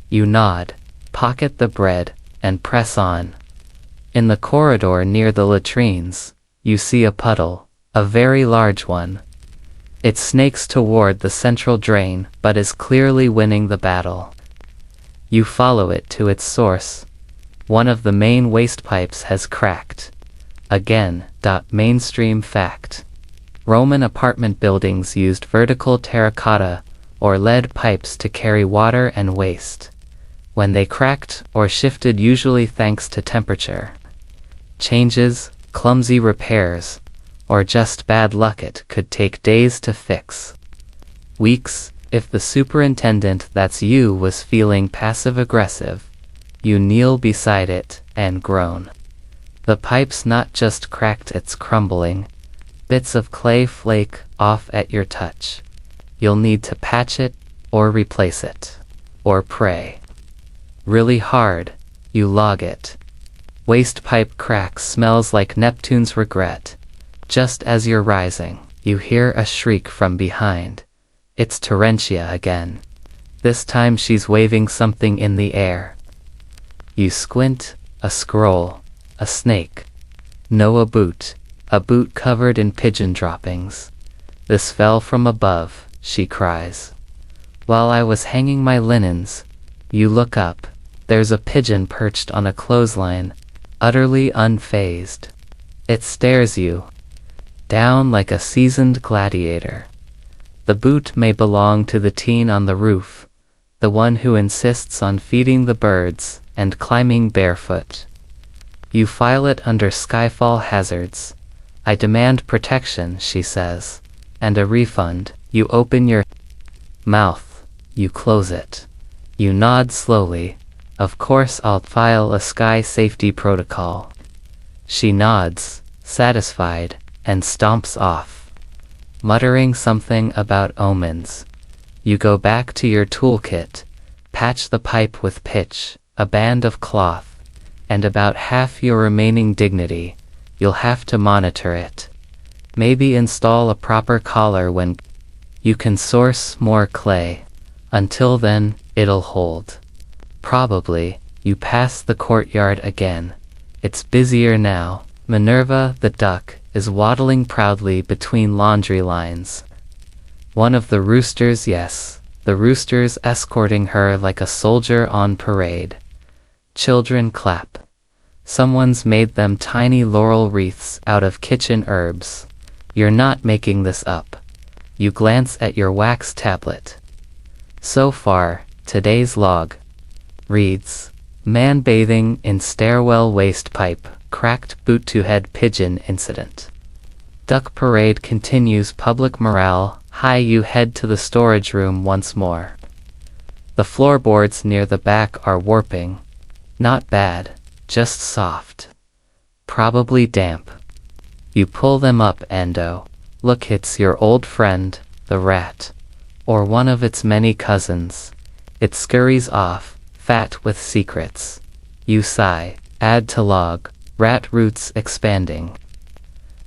You nod, pocket the bread, and press on. In the corridor near the latrines, you see a puddle, a very large one. It snakes toward the central drain, but is clearly winning the battle. You follow it to its source. One of the main waste pipes has cracked. Again, mainstream fact. Roman apartment buildings used vertical terracotta or lead pipes to carry water and waste. When they cracked or shifted, usually thanks to temperature changes, clumsy repairs, or just bad luck, it could take days to fix. Weeks, if the superintendent, that's you, was feeling passive-aggressive. You kneel beside it and groan. The pipe's not just cracked, it's crumbling. Bits of clay flake off at your touch. You'll need to patch it, or replace it, or pray really hard. You log it. Waste pipe crack smells like Neptune's regret. Just as you're rising, you hear a shriek from behind. It's Terentia again. This time she's waving something in the air. You squint, a scroll, a snake. No, a boot covered in pigeon droppings. This fell from above, she cries. While I was hanging my linens. You look up. There's a pigeon perched on a clothesline, utterly unfazed. It stares you down like a seasoned gladiator. The boot may belong to the teen on the roof, the one who insists on feeding the birds and climbing barefoot. You file it under Skyfall hazards. I demand protection, she says, and a refund. You open your mouth. You close it. You nod slowly. Of course I'll file a sky safety protocol. She nods, satisfied, and stomps off, muttering something about omens. You go back to your toolkit, patch the pipe with pitch, a band of cloth, and about half your remaining dignity. You'll have to monitor it. Maybe install a proper collar when you can source more clay. Until then, it'll hold. Probably. You pass the courtyard again. It's busier now. Minerva, the duck, is waddling proudly between laundry lines. One of the roosters, yes, the roosters escorting her like a soldier on parade. Children clap. Someone's made them tiny laurel wreaths out of kitchen herbs. You're not making this up. You glance at your wax tablet. So far, today's log reads, man bathing in stairwell waste pipe, cracked boot to head pigeon incident. Duck parade continues, public morale high. You head to the storage room once more. The floorboards near the back are warping. Not bad, just soft. Probably damp. You pull them up and oh, look, it's your old friend, the rat. Or one of its many cousins. It scurries off, fat with secrets. You sigh, add to log, rat roots expanding.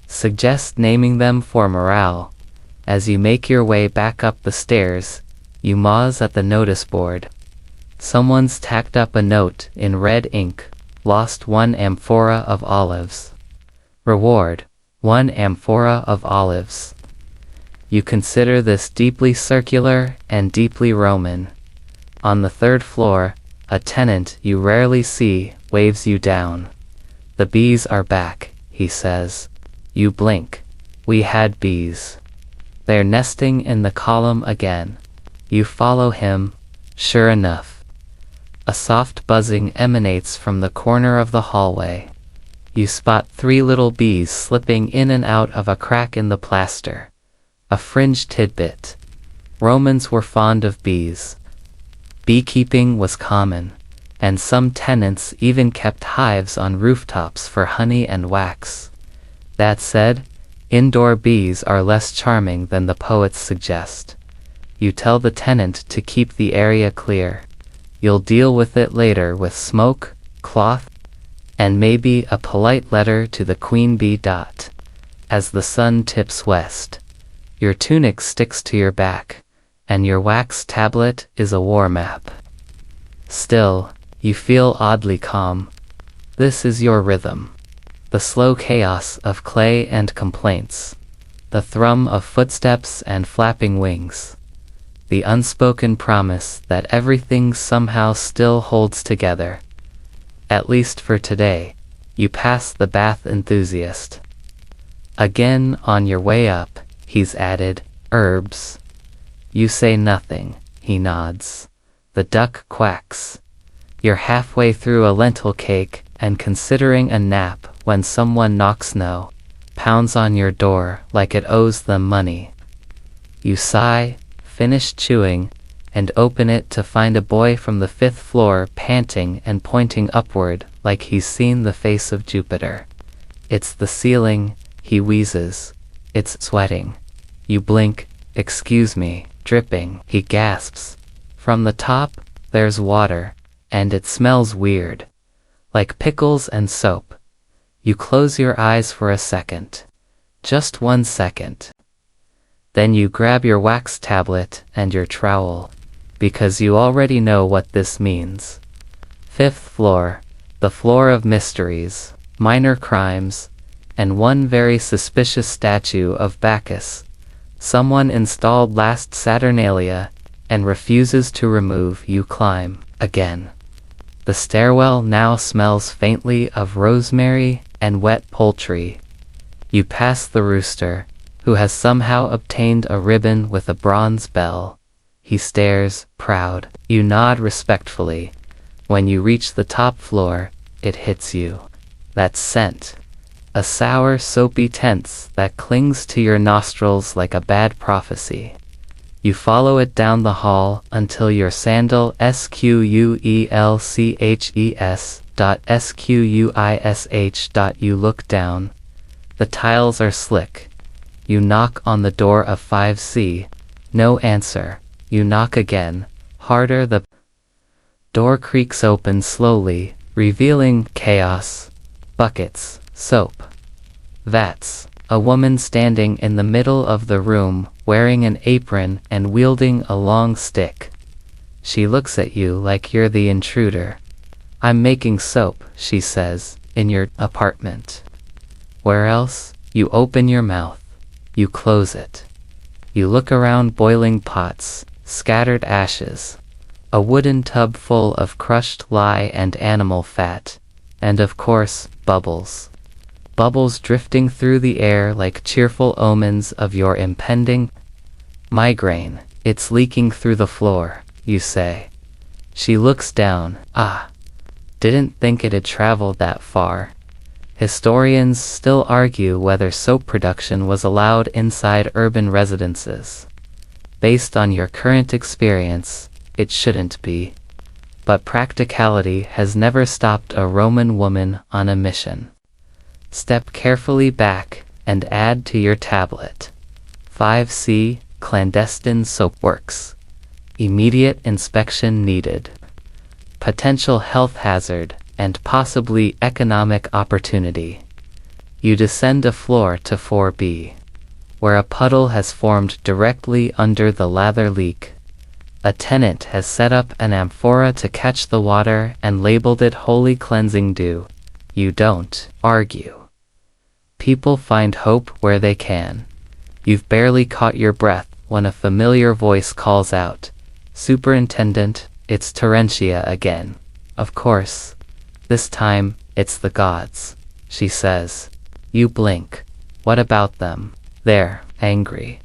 Suggest naming them for morale. As you make your way back up the stairs, you mouse at the notice board. Someone's tacked up a note in red ink, lost 1 amphora of olives. Reward, 1 amphora of olives. You consider this deeply circular and deeply Roman. On the 3rd floor, a tenant you rarely see waves you down. The bees are back, he says. You blink. We had bees. They're nesting in the column again. You follow him. Sure enough. A soft buzzing emanates from the corner of the hallway. You spot 3 little bees slipping in and out of a crack in the plaster. A fringe tidbit. Romans were fond of bees. Beekeeping was common, and some tenants even kept hives on rooftops for honey and wax. That said, indoor bees are less charming than the poets suggest. You tell the tenant to keep the area clear. You'll deal with it later with smoke, cloth, and maybe a polite letter to the queen bee. As the sun tips west, your tunic sticks to your back, and your wax tablet is a war map. Still, you feel oddly calm. This is your rhythm. The slow chaos of clay and complaints. The thrum of footsteps and flapping wings. The unspoken promise that everything somehow still holds together. At least for today, you pass the bath enthusiast. Again on your way up, he's added, herbs. You say nothing, he nods. The duck quacks. You're halfway through a lentil cake and considering a nap when someone knocks pounds on your door like it owes them money. You sigh, finish chewing, and open it to find a boy from the 5th floor panting and pointing upward like he's seen the face of Jupiter. It's the ceiling, he wheezes. It's sweating. You blink, excuse me, dripping, he gasps. From the top, there's water, and it smells weird. Like pickles and soap. You close your eyes for a second. Just 1 second. Then you grab your wax tablet and your trowel. Because you already know what this means. 5th floor, the floor of mysteries, minor crimes, and one very suspicious statue of Bacchus. Someone installed last Saturnalia and refuses to remove. You climb again. The stairwell now smells faintly of rosemary and wet poultry. You pass the rooster, who has somehow obtained a ribbon with a bronze bell. He stares, proud. You nod respectfully. When you reach the top floor, it hits you. That scent. A sour, soapy tense that clings to your nostrils like a bad prophecy. You follow it down the hall until your sandal squelches.squish. You look down. The tiles are slick. You knock on the door of 5C. No answer. You knock again, harder. The door creaks open slowly, revealing chaos. Buckets, soap, vats. A woman standing in the middle of the room, wearing an apron and wielding a long stick. She looks at you like you're the intruder. I'm making soap, she says, in your apartment. Where else? You open your mouth. You close it. You look around. Boiling pots, scattered ashes, a wooden tub full of crushed lye and animal fat, and of course, bubbles. Bubbles drifting through the air like cheerful omens of your impending migraine. It's leaking through the floor, you say. She looks down. Ah, didn't think it had traveled that far. Historians still argue whether soap production was allowed inside urban residences. Based on your current experience, it shouldn't be. But practicality has never stopped a Roman woman on a mission. Step carefully back and add to your tablet. 5C, clandestine soapworks. Immediate inspection needed. Potential health hazard and possibly economic opportunity. You descend a floor to 4B, where a puddle has formed directly under the lather leak. A tenant has set up an amphora to catch the water and labeled it holy cleansing dew. You don't argue. People find hope where they can. You've barely caught your breath when a familiar voice calls out, "Superintendent, it's Terentia again." Of course. This time, it's the gods, she says. You blink. What about them? They're angry.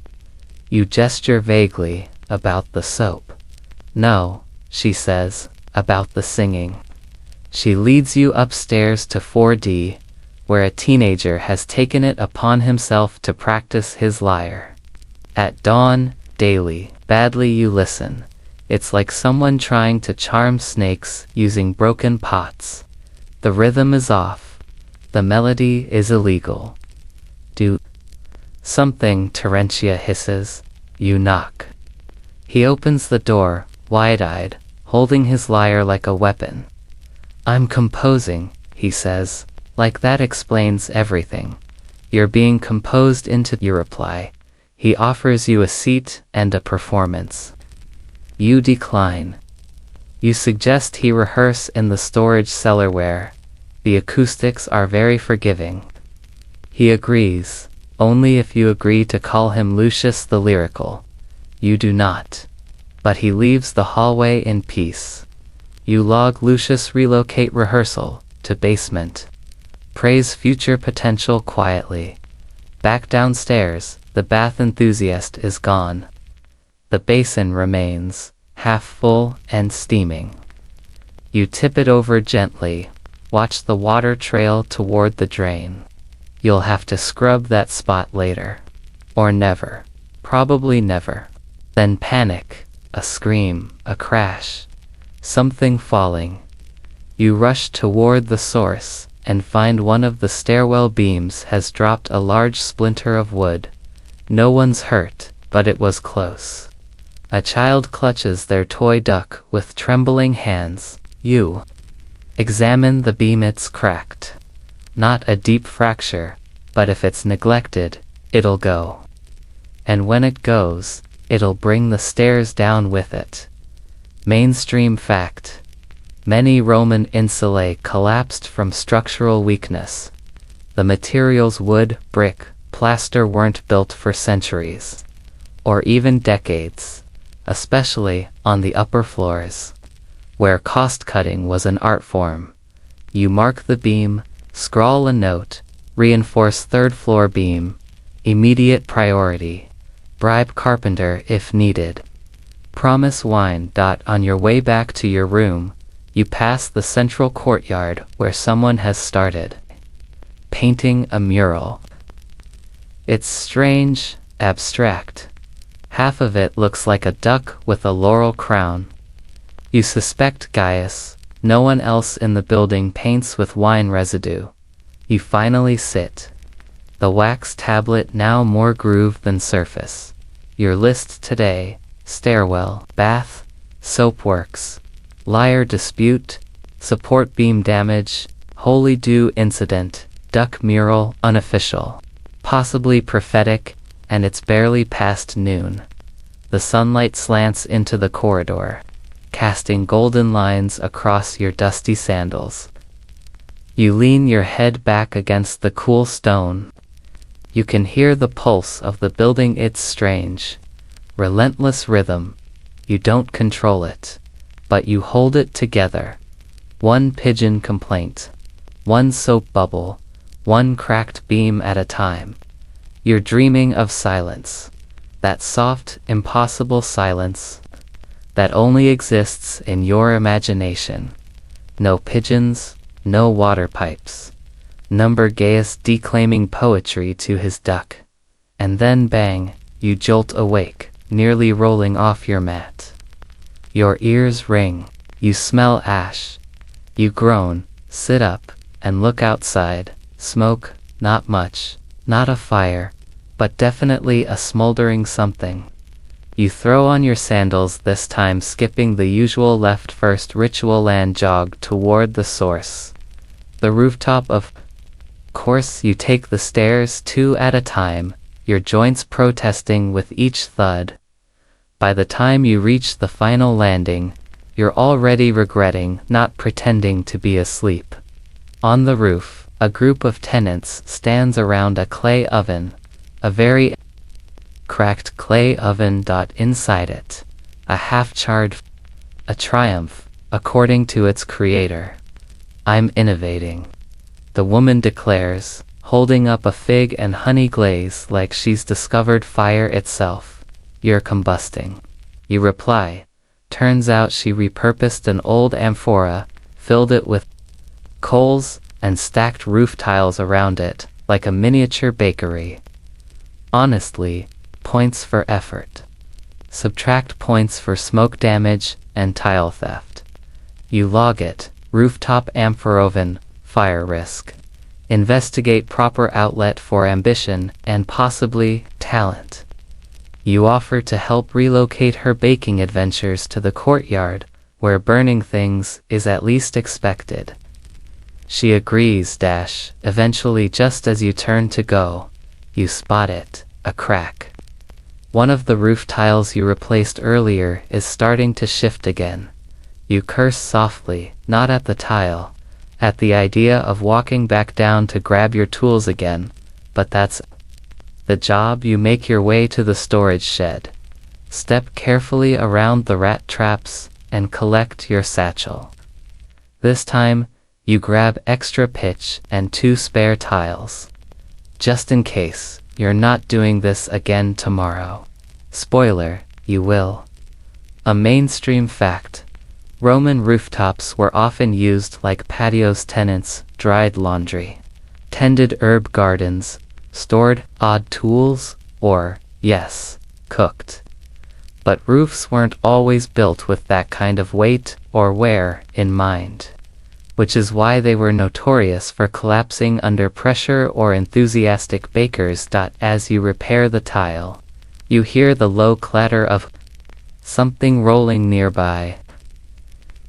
You gesture vaguely, about the soap. No, she says, about the singing. She leads you upstairs to 4D, where a teenager has taken it upon himself to practice his lyre. At dawn, daily, badly you listen. It's like someone trying to charm snakes using broken pots. The rhythm is off. The melody is illegal. Do something, Terentia hisses. You knock. He opens the door, wide-eyed, holding his lyre like a weapon. I'm composing, he says. Like that explains everything. You're being composed into, you reply. He offers you a seat and a performance. You decline. You suggest he rehearse in the storage cellar where the acoustics are very forgiving. He agrees, only if you agree to call him Lucius the Lyrical. You do not. But he leaves the hallway in peace. You log Lucius relocate rehearsal to basement. Praise future potential quietly. Back downstairs, the bath enthusiast is gone. The basin remains, half full and steaming. You tip it over gently, watch the water trail toward the drain. You'll have to scrub that spot later. Or never. Probably never. Then panic, a scream, a crash. Something falling. You rush toward the source, and find one of the stairwell beams has dropped a large splinter of wood. No one's hurt, but it was close. A child clutches their toy duck with trembling hands. You examine the beam. It's cracked. Not a deep fracture, but if it's neglected, it'll go. And when it goes, it'll bring the stairs down with it. Mainstream fact. Many Roman insulae collapsed from structural weakness. The materials wood, brick, plaster weren't built for centuries. Or even decades. Especially on the upper floors. Where cost-cutting was an art form. You mark the beam, scrawl a note, reinforce third floor beam, immediate priority, bribe carpenter if needed. Promise wine. On your way back to your room, you pass the central courtyard where someone has started painting a mural. It's strange, abstract. Half of it looks like a duck with a laurel crown. You suspect Gaius. No one else in the building paints with wine residue. You finally sit. The wax tablet now more groove than surface. Your list today: stairwell, bath, soapworks, lyre dispute, support beam damage, holy dew incident, duck mural unofficial, possibly prophetic, and it's barely past noon. The sunlight slants into the corridor, casting golden lines across your dusty sandals. You lean your head back against the cool stone. You can hear the pulse of the building. It's strange. Relentless rhythm. You don't control it, but you hold it together. One pigeon complaint. One soap bubble. One cracked beam at a time. You're dreaming of silence. That soft, impossible silence that only exists in your imagination. No pigeons, no water pipes. Number Gaius declaiming poetry to his duck. And then bang, you jolt awake, nearly rolling off your mat. Your ears ring. You smell ash. You groan, sit up, and look outside. Smoke, not much, not a fire, but definitely a smoldering something. You throw on your sandals, this time skipping the usual left first ritual land jog toward the source. The rooftop of course. You take the stairs 2 at a time, your joints protesting with each thud. By the time you reach the final landing, you're already regretting not pretending to be asleep. On the roof, a group of tenants stands around a clay oven, a very cracked clay oven. Inside it, a half-charred, a triumph, according to its creator. I'm innovating, the woman declares, holding up a fig and honey glaze like she's discovered fire itself. You're combusting. You reply, Turns out she repurposed an old amphora, filled it with coals, and stacked roof tiles around it, like a miniature bakery. Honestly, points for effort. Subtract points for smoke damage and tile theft. You log it, rooftop amphoraven, fire risk. Investigate proper outlet for ambition and possibly talent. You offer to help relocate her baking adventures to the courtyard, where burning things is at least expected. She agrees. Eventually, just as you turn to go, you spot it, a crack. One of the roof tiles you replaced earlier is starting to shift again. You curse softly, not at the tile, at the idea of walking back down to grab your tools again, but that's the job. You make your way to the storage shed. Step carefully around the rat traps and collect your satchel. This time, you grab extra pitch and 2 spare tiles. Just in case, you're not doing this again tomorrow. Spoiler, you will. A mainstream fact. Roman rooftops were often used like patios, tenants, dried laundry, tended herb gardens, stored odd tools, or, yes, cooked. But roofs weren't always built with that kind of weight or wear in mind, which is why they were notorious for collapsing under pressure. Or enthusiastic bakers. As you repair the tile, you hear the low clatter of something rolling nearby.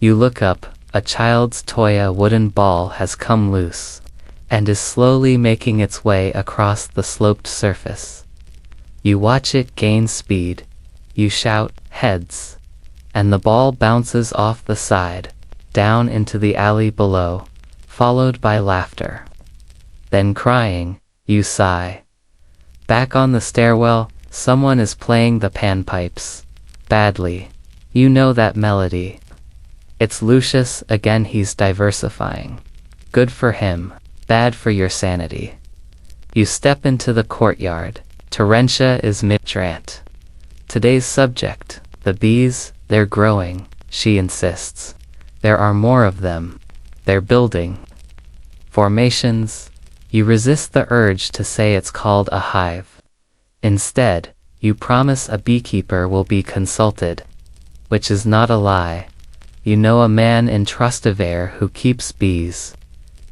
You look up, a child's toy, a wooden ball has come loose, and is slowly making its way across the sloped surface. You watch it gain speed, you shout, heads, and the ball bounces off the side, down into the alley below, followed by laughter. Then crying, you sigh. Back on the stairwell, someone is playing the panpipes. Badly. You know that melody. It's Lucius again. He's diversifying. Good for him, bad for your sanity. You step into the courtyard. Terentia is mid-rant. Today's subject, the bees, they're growing, she insists. There are more of them. They're building. Formations. You resist the urge to say it's called a hive. Instead, you promise a beekeeper will be consulted. Which is not a lie. You know a man in Trastevere who keeps bees.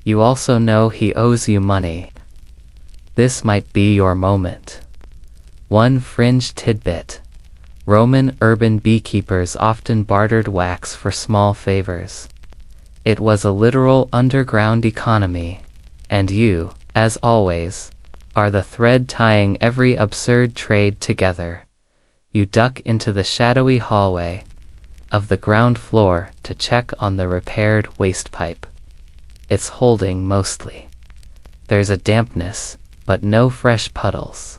You also know he owes you money. This might be your moment. One fringe tidbit. Roman urban beekeepers often bartered wax for small favors. It was a literal underground economy, and you, as always, are the thread tying every absurd trade together. You duck into the shadowy hallway of the ground floor to check on the repaired wastepipe. It's holding mostly. There's a dampness, but no fresh puddles.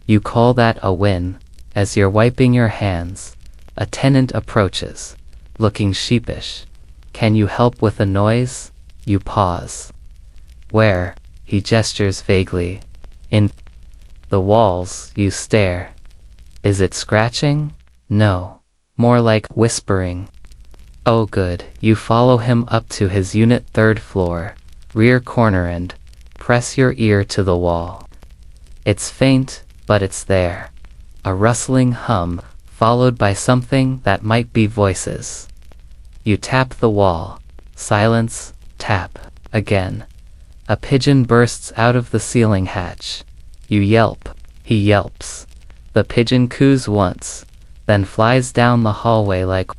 You call that a win. As you're wiping your hands, a tenant approaches, looking sheepish. Can you help with a noise? You pause. Where? He gestures vaguely. In the walls. You stare. Is it scratching? No. More like whispering. Oh good. You follow him up to his unit, 3rd floor, rear corner, and press your ear to the wall. It's faint, but it's there. A rustling hum, followed by something that might be voices. You tap the wall. Silence. Tap. Again. A pigeon bursts out of the ceiling hatch. You yelp. He yelps. The pigeon coos once, then flies down the hallway like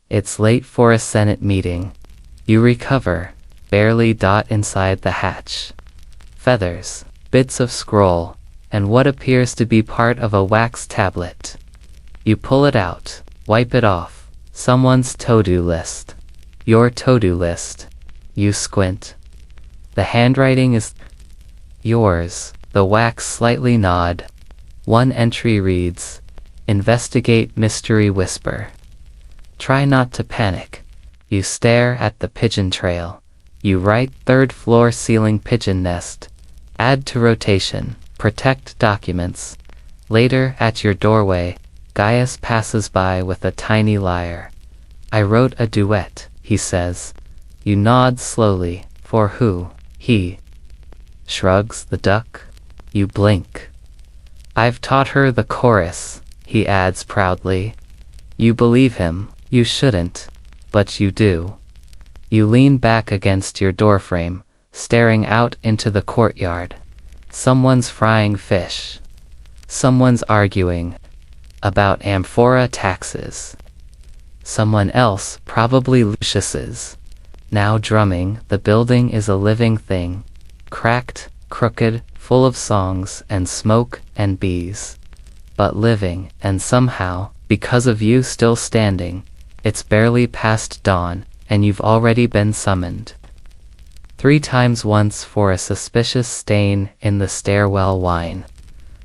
it's late for a Senate meeting. You recover, barely. Inside the hatch. Feathers, bits of scroll, and what appears to be part of a wax tablet. You pull it out, wipe it off. Someone's to-do list. Your to-do list. You squint. The handwriting is yours. The wax slightly nod. One entry reads, "Investigate mystery whisper." Try not to panic. You stare at the pigeon trail. You write 3rd floor ceiling pigeon nest. Add to rotation. Protect documents. Later, at your doorway, Gaius passes by with a tiny lyre. I wrote a duet, he says. You nod slowly. For who? He shrugs the duck. You blink. I've taught her the chorus, he adds proudly. You believe him. You shouldn't, but you do. You lean back against your doorframe, staring out into the courtyard. Someone's frying fish. Someone's arguing about amphora taxes. Someone else, probably Lucius's, now drumming. The building is a living thing, cracked, crooked, full of songs and smoke and bees. But living, and somehow, because of you still standing, it's barely past dawn, and you've already been summoned. 3 times, once for a suspicious stain in the stairwell wine.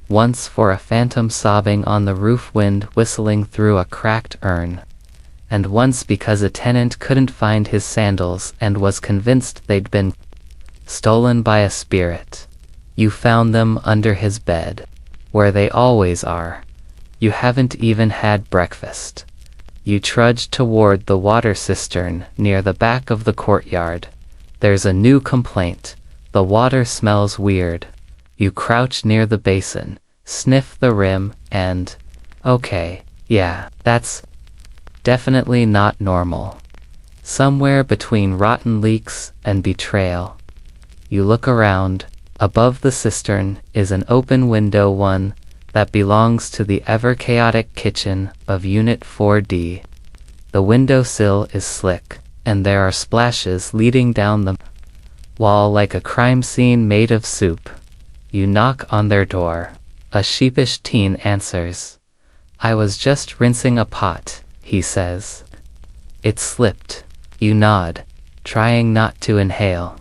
Once for a phantom sobbing on the roof, wind whistling through a cracked urn. And once because a tenant couldn't find his sandals and was convinced they'd been stolen by a spirit. You found them under his bed, where they always are. You haven't even had breakfast. You trudge toward the water cistern near the back of the courtyard. There's a new complaint. The water smells weird. You crouch near the basin, sniff the rim, and, okay, yeah, that's definitely not normal. Somewhere between rotten leaks and betrayal. You look around. Above the cistern is an open window, one that belongs to the ever-chaotic kitchen of Unit 4D. The windowsill is slick, and there are splashes leading down the wall like a crime scene made of soup. You knock on their door. A sheepish teen answers. I was just rinsing a pot, he says. It slipped. You nod, trying not to inhale.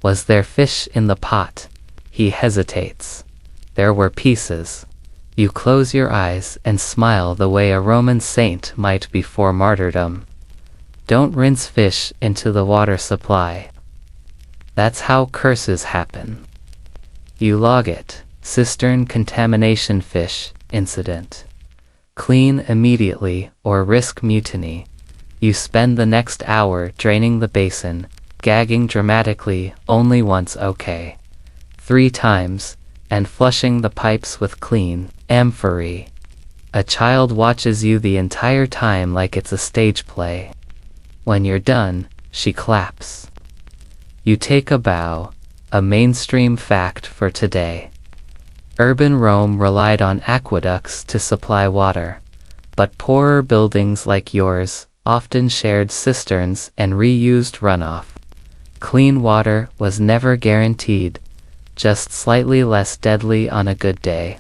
Was there fish in the pot? He hesitates. There were pieces. You close your eyes and smile the way a Roman saint might before martyrdom. Don't rinse fish into the water supply. That's how curses happen. You log it. Cistern contamination, fish incident. Clean immediately or risk mutiny. You spend the next hour draining the basin, gagging dramatically, only once okay. 3 times, and flushing the pipes with clean amphory. A child watches you the entire time like it's a stage play. When you're done, she claps. You take a bow, a mainstream fact for today. Urban Rome relied on aqueducts to supply water, but poorer buildings like yours often shared cisterns and reused runoff. Clean water was never guaranteed, just slightly less deadly on a good day.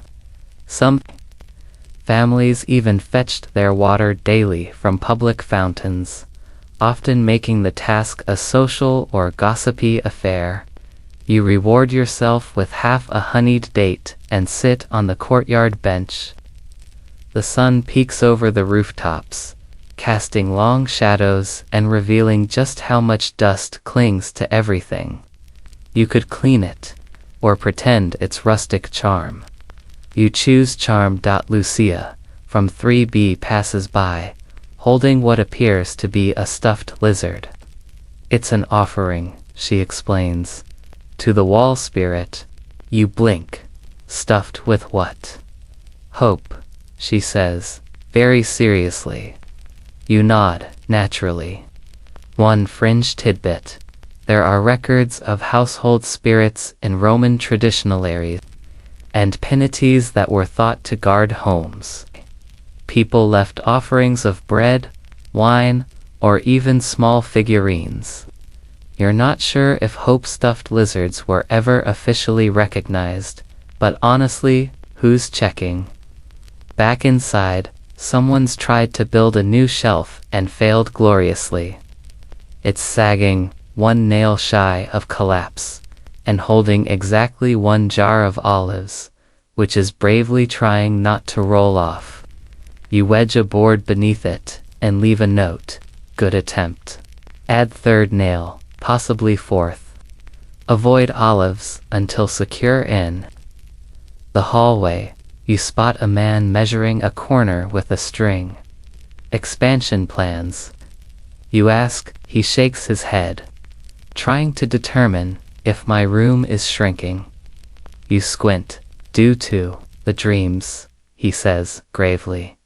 Some families even fetched their water daily from public fountains, often making the task a social or gossipy affair. You reward yourself with half a honeyed date and sit on the courtyard bench. The sun peeks over the rooftops, casting long shadows and revealing just how much dust clings to everything. You could clean it, or pretend it's rustic charm. You choose charm. Lucia, from 3B, passes by, holding what appears to be a stuffed lizard. It's an offering, she explains, to the wall spirit. You blink. Stuffed with what? Hope, she says, very seriously. You nod, naturally. One fringe tidbit. There are records of household spirits in Roman traditionaries and penities that were thought to guard homes. People left offerings of bread, wine, or even small figurines. You're not sure if Hope-stuffed lizards were ever officially recognized, but honestly, who's checking? Back inside, someone's tried to build a new shelf and failed gloriously. It's sagging, 1 nail shy of collapse, and holding exactly 1 jar of olives, which is bravely trying not to roll off. You wedge a board beneath it, and leave a note. Good attempt. Add 3rd nail, possibly 4th. Avoid olives until secure in the hallway. You spot a man measuring a corner with a string. Expansion plans. You ask, he shakes his head, trying to determine if my room is shrinking. You squint. Due to the dreams, he says gravely.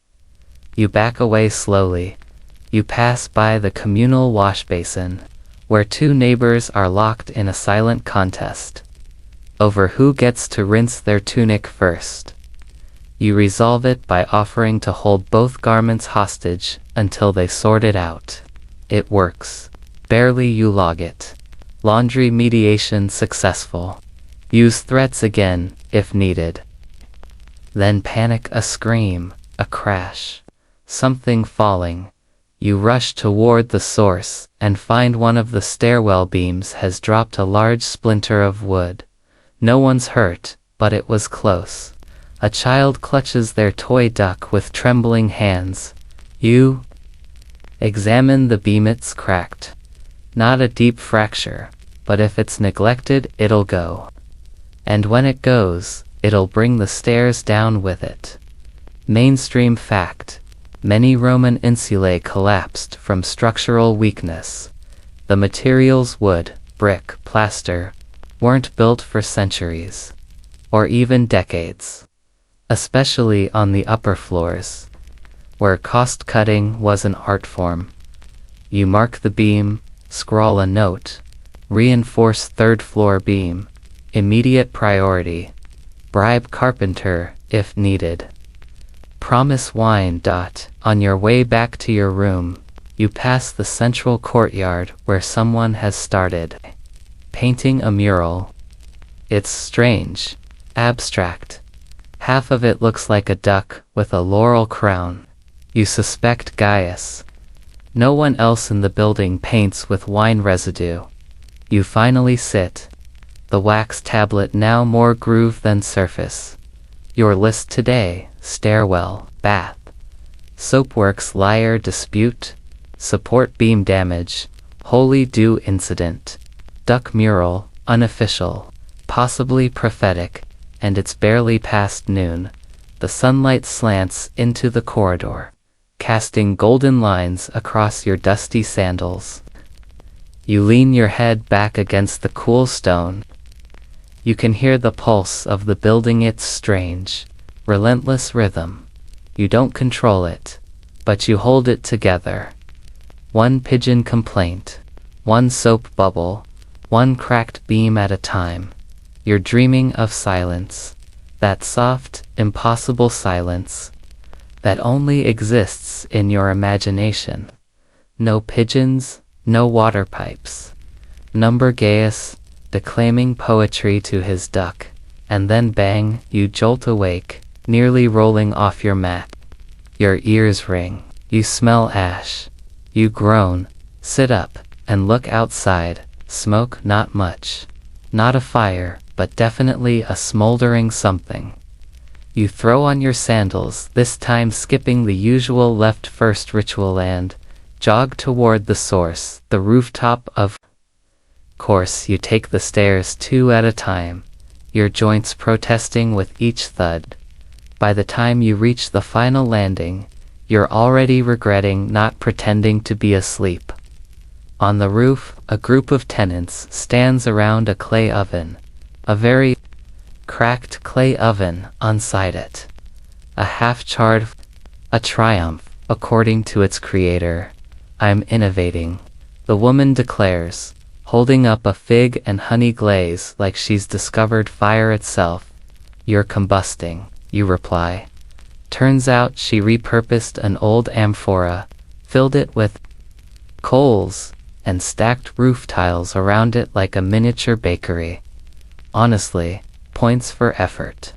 You back away slowly. You pass by the communal wash basin, where two neighbors are locked in a silent contest over who gets to rinse their tunic first. You resolve it by offering to hold both garments hostage until they sort it out. It works. Barely. You log it. Laundry mediation successful. Use threats again, if needed. Then panic. A scream, a crash, something falling. You rush toward the source, and find one of the stairwell beams has dropped a large splinter of wood. No one's hurt, but it was close. A child clutches their toy duck with trembling hands. You examine the beam. It's cracked. Not a deep fracture, but if it's neglected, it'll go. And when it goes, it'll bring the stairs down with it. Mainstream fact. Many Roman insulae collapsed from structural weakness. The materials, wood, brick, plaster, weren't built for centuries, or even decades, especially on the upper floors, where cost-cutting was an art form. You mark the beam, scrawl a note, reinforce third-floor beam, immediate priority, bribe carpenter if needed. Promise wine. On your way back to your room, you pass the central courtyard where someone has started painting a mural. It's strange, abstract. Half of it looks like a duck with a laurel crown. You suspect Gaius. No one else in the building paints with wine residue. You finally sit. The wax tablet now more groove than surface. Your list today: stairwell, bath, soapworks, liar, dispute, support beam damage, holy dew incident, duck mural, unofficial, possibly prophetic, and it's barely past noon. The sunlight slants into the corridor, casting golden lines across your dusty sandals. You lean your head back against the cool stone. You can hear the pulse of the building, its strange, relentless rhythm. You don't control it, but you hold it together. One pigeon complaint, one soap bubble, one cracked beam at a time. You're dreaming of silence, that soft, impossible silence that only exists in your imagination. No pigeons, no water pipes. Number Gaius, declaiming poetry to his duck, and then bang, you jolt awake, nearly rolling off your mat. Your ears ring. You smell ash. You groan, sit up, and look outside. Smoke, not much. Not a fire, but definitely a smoldering something. You throw on your sandals, this time skipping the usual left first ritual, and jog toward the source, the rooftop. Of course, you take the stairs two at a time, your joints protesting with each thud. By the time you reach the final landing, you're already regretting not pretending to be asleep. On the roof, a group of tenants stands around a clay oven, a very cracked clay oven inside it. A half-charred, a triumph, according to its creator. I'm innovating, the woman declares, holding up a fig and honey glaze like she's discovered fire itself. You're combusting, you reply. Turns out she repurposed an old amphora, filled it with coals, and stacked roof tiles around it like a miniature bakery. Honestly, points for effort.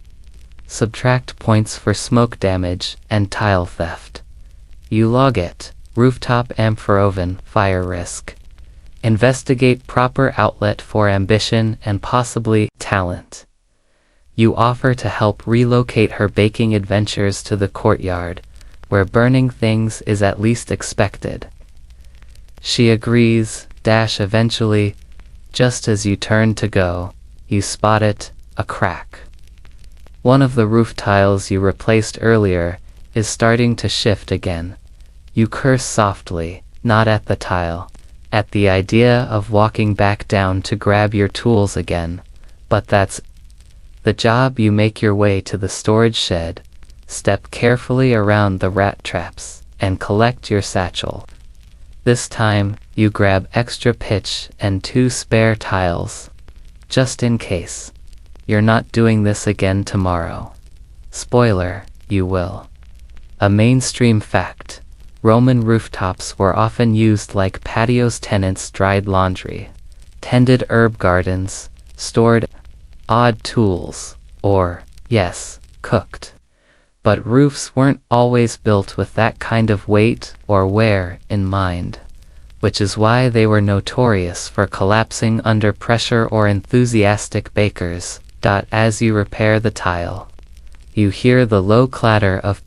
Subtract points for smoke damage and tile theft. You log it. Rooftop amphoraoven, fire risk. Investigate proper outlet for ambition and possibly talent. You offer to help relocate her baking adventures to the courtyard, where burning things is at least expected. She agrees, eventually, just as you turn to go, you spot it, a crack. One of the roof tiles you replaced earlier is starting to shift again. You curse softly, not at the tile, at the idea of walking back down to grab your tools again. But that's the job. You make your way to the storage shed, step carefully around the rat traps, and collect your satchel. This time, you grab extra pitch and 2 spare tiles, just in case. You're not doing this again tomorrow. Spoiler, you will. A mainstream fact: Roman rooftops were often used like patios. Tenants dried laundry, tended herb gardens, stored odd tools, or, yes, cooked. But roofs weren't always built with that kind of weight or wear in mind, which is why they were notorious for collapsing under pressure. Or enthusiastic bakers. As you repair the tile, you hear the low clatter of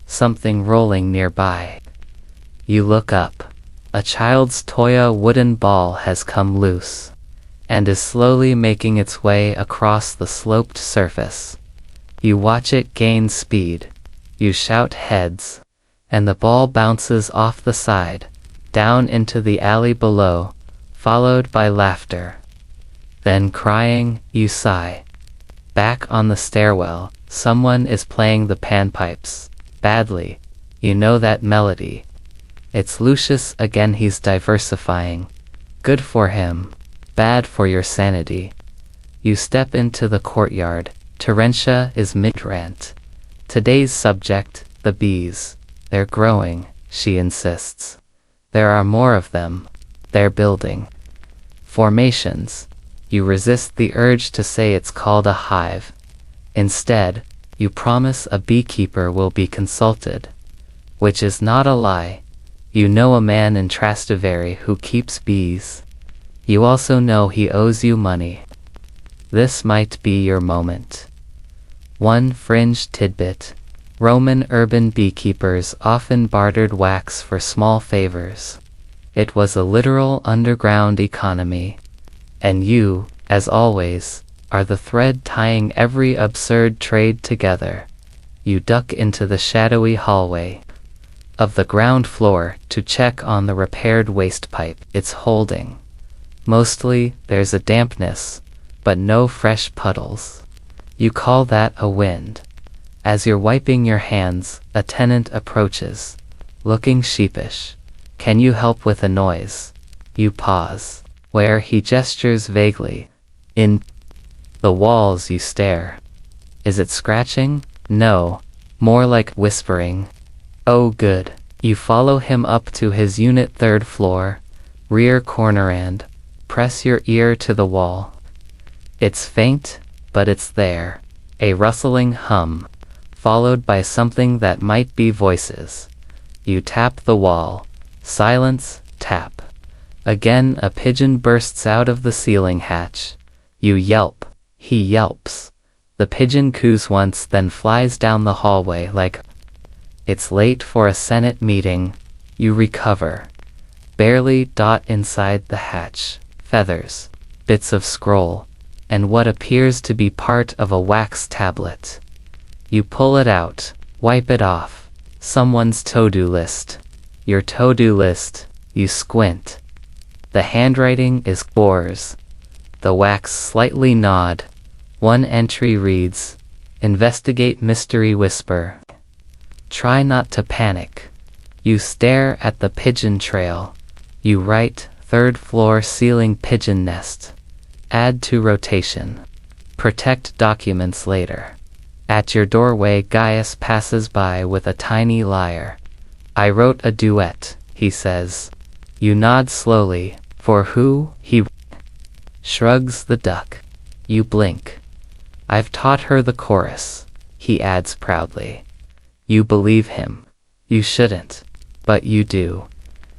something rolling nearby. You look up. A child's toy wooden ball has come loose, and is slowly making its way across the sloped surface. You watch it gain speed. You shout heads, and the ball bounces off the side, down into the alley below, followed by laughter. Then crying. You sigh. Back on the stairwell, someone is playing the panpipes, badly. You know that melody. It's Lucius again. He's diversifying. Good for him, bad for your sanity. You step into the courtyard. Terentia is mid-rant. Today's subject, the bees. They're growing, she insists. There are more of them. They're building formations. You resist the urge to say it's called a hive. Instead, you promise a beekeeper will be consulted. Which is not a lie. You know a man in Trastevere who keeps bees. You also know he owes you money. This might be your moment. One fringe tidbit: Roman urban beekeepers often bartered wax for small favors. It was a literal underground economy. And you, as always, are the thread tying every absurd trade together. You duck into the shadowy hallway of the ground floor to check on the repaired waste pipe. It's holding. Mostly, there's a dampness, but no fresh puddles. You call that a wind. As you're wiping your hands, a tenant approaches, looking sheepish. Can you help with a noise? You pause. Where? He gestures vaguely. In the walls. You stare. Is it scratching? No, more like whispering. Oh good. You follow him up to his unit, 3rd floor, rear corner, and press your ear to the wall. It's faint, but it's there. A rustling hum, followed by something that might be voices. You tap the wall. Silence. Tap. Again a pigeon bursts out of the ceiling hatch. You yelp. He yelps. The pigeon coos once, then flies down the hallway like it's late for a Senate meeting. You recover. Barely. Inside the hatch, feathers, bits of scroll, and what appears to be part of a wax tablet. You pull it out, wipe it off. Someone's to-do list. Your to-do list. You squint. The handwriting is yours. The wax slightly gnawed. One entry reads, "Investigate mystery whisper. Try not to panic." You stare at the pigeon trail. You write, 3rd floor ceiling pigeon nest. Add to rotation. Protect documents later. At your doorway, Gaius passes by with a tiny lyre. "I wrote a duet," he says. You nod slowly. "For who?" He shrugs. "The duck." You blink. "I've taught her the chorus," he adds proudly. You believe him. You shouldn't, but you do.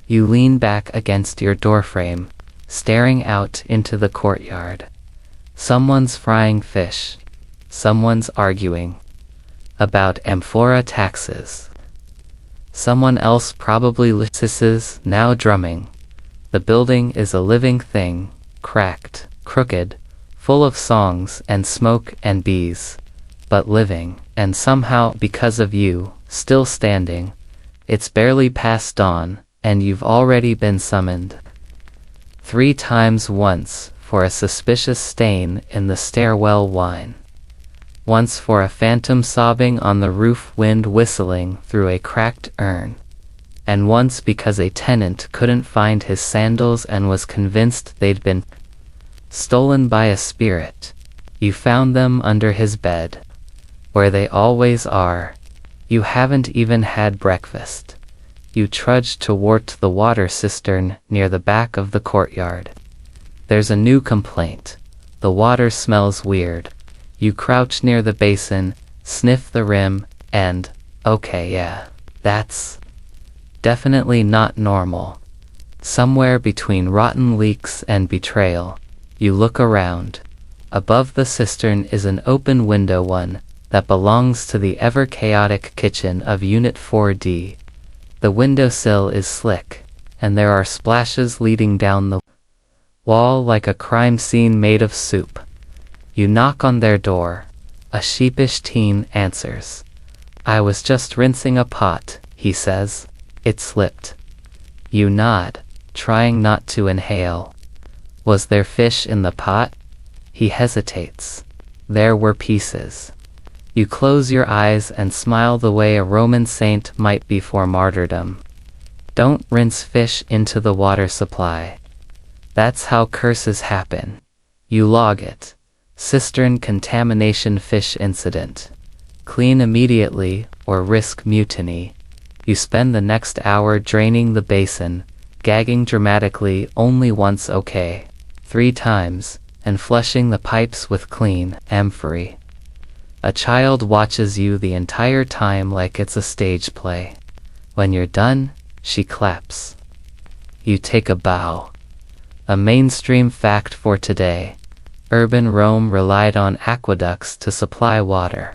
You lean back against your doorframe, staring out into the courtyard. Someone's frying fish. Someone's arguing about amphora taxes. Someone else, probably Lysis, now drumming. The building is a living thing, cracked, crooked, full of songs and smoke and bees. but living, and somehow, because of you, still standing. It's barely past dawn, and you've already been summoned 3 times, once for a suspicious stain in the stairwell wine, once for a phantom sobbing on the roof, wind whistling through a cracked urn, and once because a tenant couldn't find his sandals and was convinced they'd been stolen by a spirit. You found them under his bed, where they always are. You haven't even had breakfast. You trudged toward the water cistern near the back of the courtyard. There's a new complaint. The water smells weird. You crouch near the basin, sniff the rim, and, okay, yeah, that's definitely not normal. Somewhere between rotten leaks and betrayal. You look around. Above the cistern is an open window, one that belongs to the ever-chaotic kitchen of Unit 4D. The windowsill is slick, and there are splashes leading down the wall like a crime scene made of soup. You knock on their door. A sheepish teen answers. "I was just rinsing a pot," he says. "It slipped." You nod, trying not to inhale. "Was there fish in the pot?" He hesitates. There were pieces. You close your eyes and smile the way a Roman saint might before martyrdom. Don't rinse fish into the water supply. That's how curses happen. You log it. Cistern contamination, fish incident. Clean immediately or risk mutiny. You spend the next hour draining the basin, gagging dramatically only once, okay, 3 times, and flushing the pipes with clean amphory. A child watches you the entire time like it's a stage play. When you're done, she claps. You take a bow. A mainstream fact for today. Urban Rome relied on aqueducts to supply water,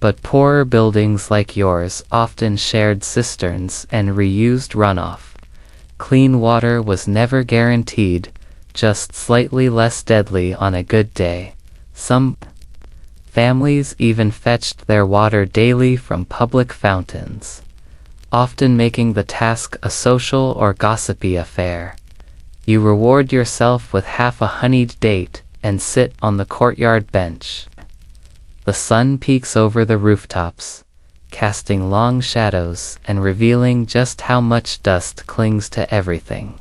but poorer buildings like yours often shared cisterns and reused runoff. Clean water was never guaranteed, just slightly less deadly on a good day. Some families even fetched their water daily from public fountains, often making the task a social or gossipy affair. You reward yourself with half a honeyed date and sit on the courtyard bench. The sun peeks over the rooftops, casting long shadows and revealing just how much dust clings to everything.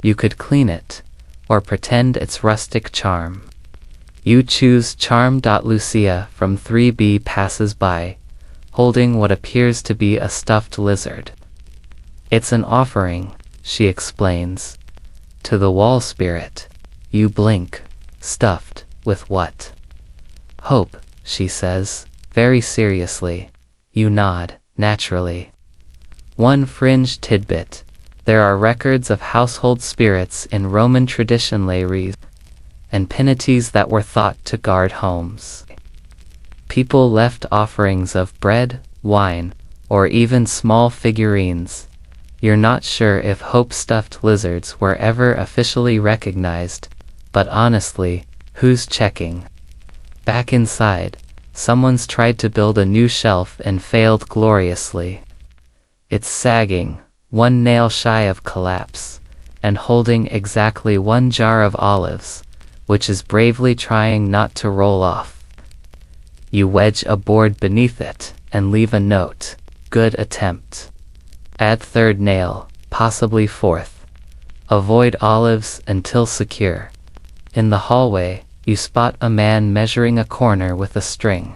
You could clean it, or pretend it's rustic charm. You choose charm. Lucia from 3B passes by, holding what appears to be a stuffed lizard. "It's an offering," she explains, "to the wall spirit." You blink. "Stuffed with what?" "Hope," she says, very seriously. You nod, naturally. One fringe tidbit. There are records of household spirits in Roman tradition, lares and penities that were thought to guard homes. People left offerings of bread, wine, or even small figurines. You're not sure if Hope stuffed lizards were ever officially recognized, but honestly, who's checking? Back inside, someone's tried to build a new shelf and failed gloriously. It's sagging, 1 nail shy of collapse, and holding exactly 1 jar of olives, which is bravely trying not to roll off. You wedge a board beneath it and leave a note. "Good attempt. Add 3rd nail, possibly 4th. Avoid olives until secure." In the hallway, you spot a man measuring a corner with a string.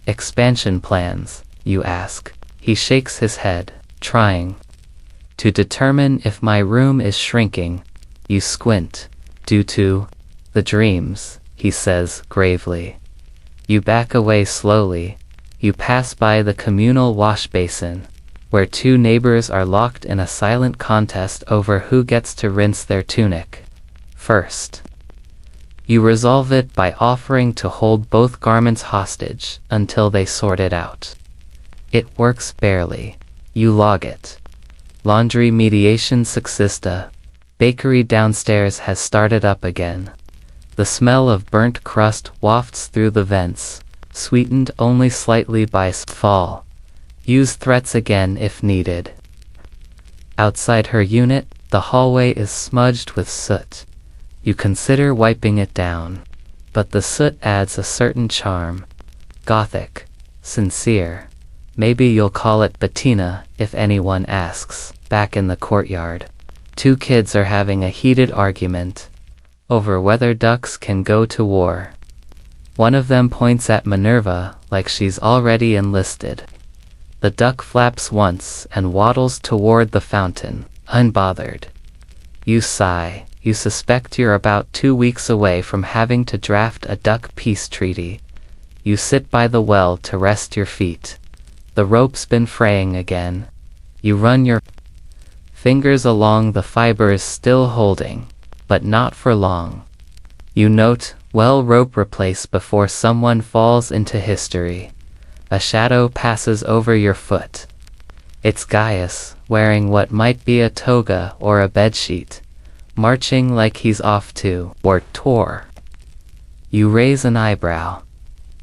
"Expansion plans?" you ask. He shakes his head, trying to determine if my room is shrinking. You squint. "Due to the dreams," he says gravely. You back away slowly. You pass by the communal wash basin, where 2 neighbors are locked in a silent contest over who gets to rinse their tunic first. You resolve it by offering to hold both garments hostage until they sort it out. It works barely. You log it. Laundry mediation succista. Bakery downstairs has started up again. The smell of burnt crust wafts through the vents, sweetened only slightly by fall. Use threats again if needed. Outside her unit, the hallway is smudged with soot. You consider wiping it down, but the soot adds a certain charm. Gothic, sincere. Maybe you'll call it Bettina if anyone asks. Back in the courtyard, two kids are having a heated argument over whether ducks can go to war. One of them points at Minerva like she's already enlisted. The duck flaps once and waddles toward the fountain, unbothered. You sigh. You suspect you're about 2 weeks away from having to draft a duck peace treaty. You sit by the well to rest your feet. The rope's been fraying again. You run your fingers along the fibers still holding, but not for long. You note, well, rope replace before someone falls into history. A shadow passes over your foot. It's Gaius, wearing what might be a toga or a bedsheet, marching like he's off to or tour. You raise an eyebrow.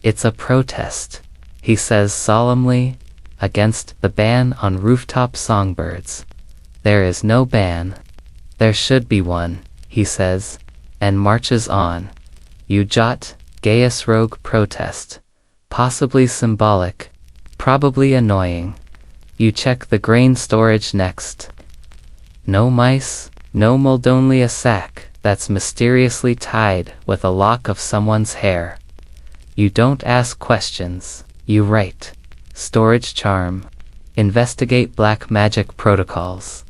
It's a protest, he says solemnly, against the ban on rooftop songbirds. There is no ban. There should be one, he says, and marches on. You jot, Gaius rogue protest. Possibly symbolic, probably annoying. You check the grain storage next. No mice, no mold, only a sack that's mysteriously tied with a lock of someone's hair. You don't ask questions, you write. Storage charm. Investigate black magic protocols.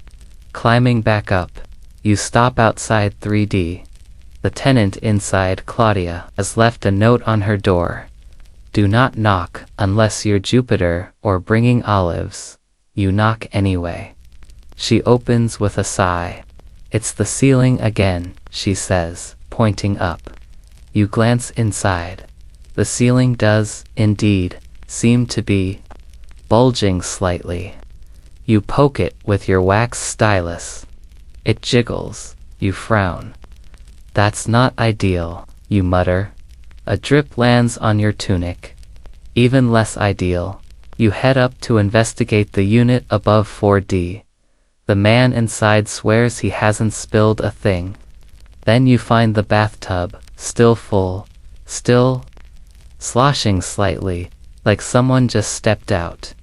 Climbing back up, you stop outside 3D. The tenant inside, Claudia, has left a note on her door. Do not knock unless you're Jupiter or bringing olives. You knock anyway. She opens with a sigh. It's the ceiling again, she says, pointing up. You glance inside. The ceiling does, indeed, seem to be bulging slightly. You poke it with your wax stylus. It jiggles. You frown. That's not ideal, you mutter. A drip lands on your tunic. Even less ideal. You head up to investigate the unit above 4D. The man inside swears he hasn't spilled a thing. Then you find the bathtub, still full, still sloshing slightly, like someone just stepped out.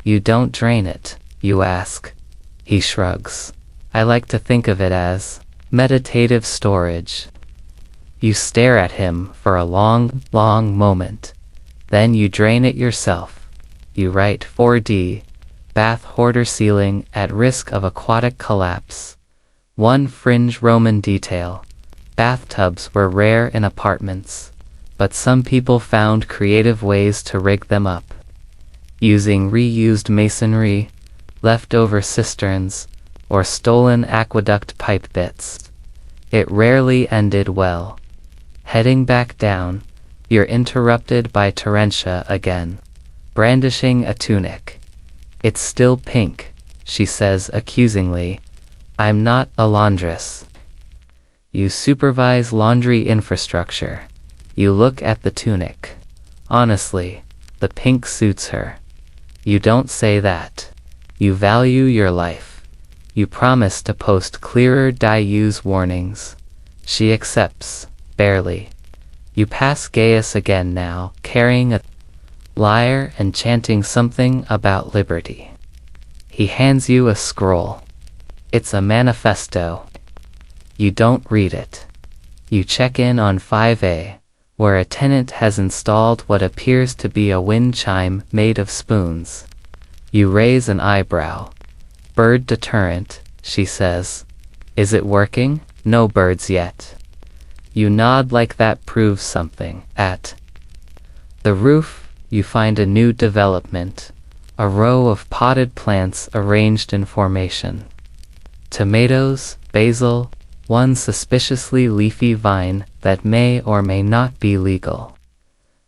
You don't drain it, you ask. He shrugs. I like to think of it as meditative storage. You stare at him for a long, long moment. Then you drain it yourself. You write 4D, bath hoarder ceiling at risk of aquatic collapse. One fringe Roman detail. Bathtubs were rare in apartments, but some people found creative ways to rig them up. Using reused masonry, leftover cisterns, or stolen aqueduct pipe bits. It rarely ended well. Heading back down, you're interrupted by Terentia again, brandishing a tunic. It's still pink, she says accusingly. I'm not a laundress. You supervise laundry infrastructure. You look at the tunic. Honestly, the pink suits her. You don't say that. You value your life. You promise to post clearer dye use warnings. She accepts, barely. You pass Gaius again now, carrying a lyre and chanting something about liberty. He hands you a scroll. It's a manifesto. You don't read it. You check in on 5A, where a tenant has installed what appears to be a wind chime made of spoons. You raise an eyebrow. Bird deterrent, she says. Is it working? No birds yet. You nod like that proves something. At the roof, you find a new development. A row of potted plants arranged in formation. Tomatoes, basil, one suspiciously leafy vine that may or may not be legal.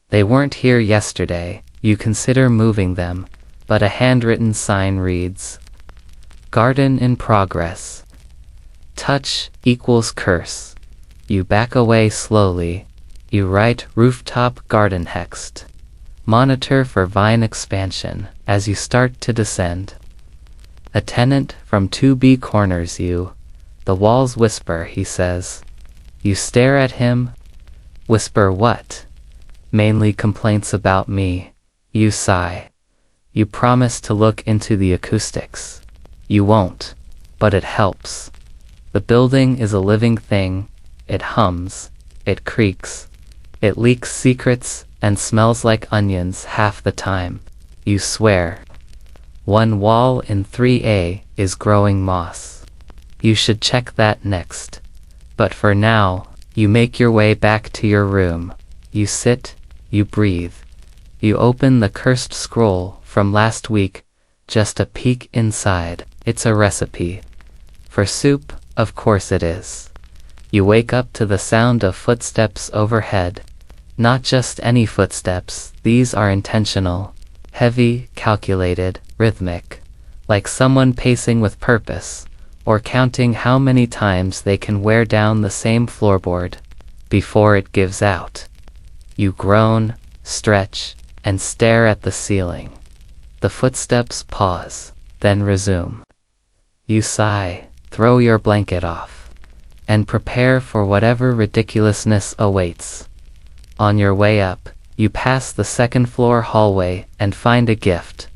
They weren't here yesterday. You consider moving them, but a handwritten sign reads, Garden in progress. Touch equals curse. You back away slowly. You write rooftop garden hexed. Monitor for vine expansion as you start to descend. A tenant from 2B corners you. The walls whisper, he says. You stare at him. Whisper what? Mainly complaints about me. You sigh. You promise to look into the acoustics. You won't, but it helps. The building is a living thing. It hums. It creaks. It leaks secrets and smells like onions half the time. You swear. One wall in 3A is growing moss. You should check that next. But for now, you make your way back to your room. You sit, you breathe. You open the cursed scroll from last week, just a peek inside. It's a recipe. For soup, of course it is. You wake up to the sound of footsteps overhead. Not just any footsteps, these are intentional. Heavy, calculated, rhythmic. Like someone pacing with purpose, or counting how many times they can wear down the same floorboard before it gives out. You groan, stretch, and stare at the ceiling. The footsteps pause, then resume. You sigh, throw your blanket off, and prepare for whatever ridiculousness awaits. On your way up, you pass the second-floor hallway and find a gift.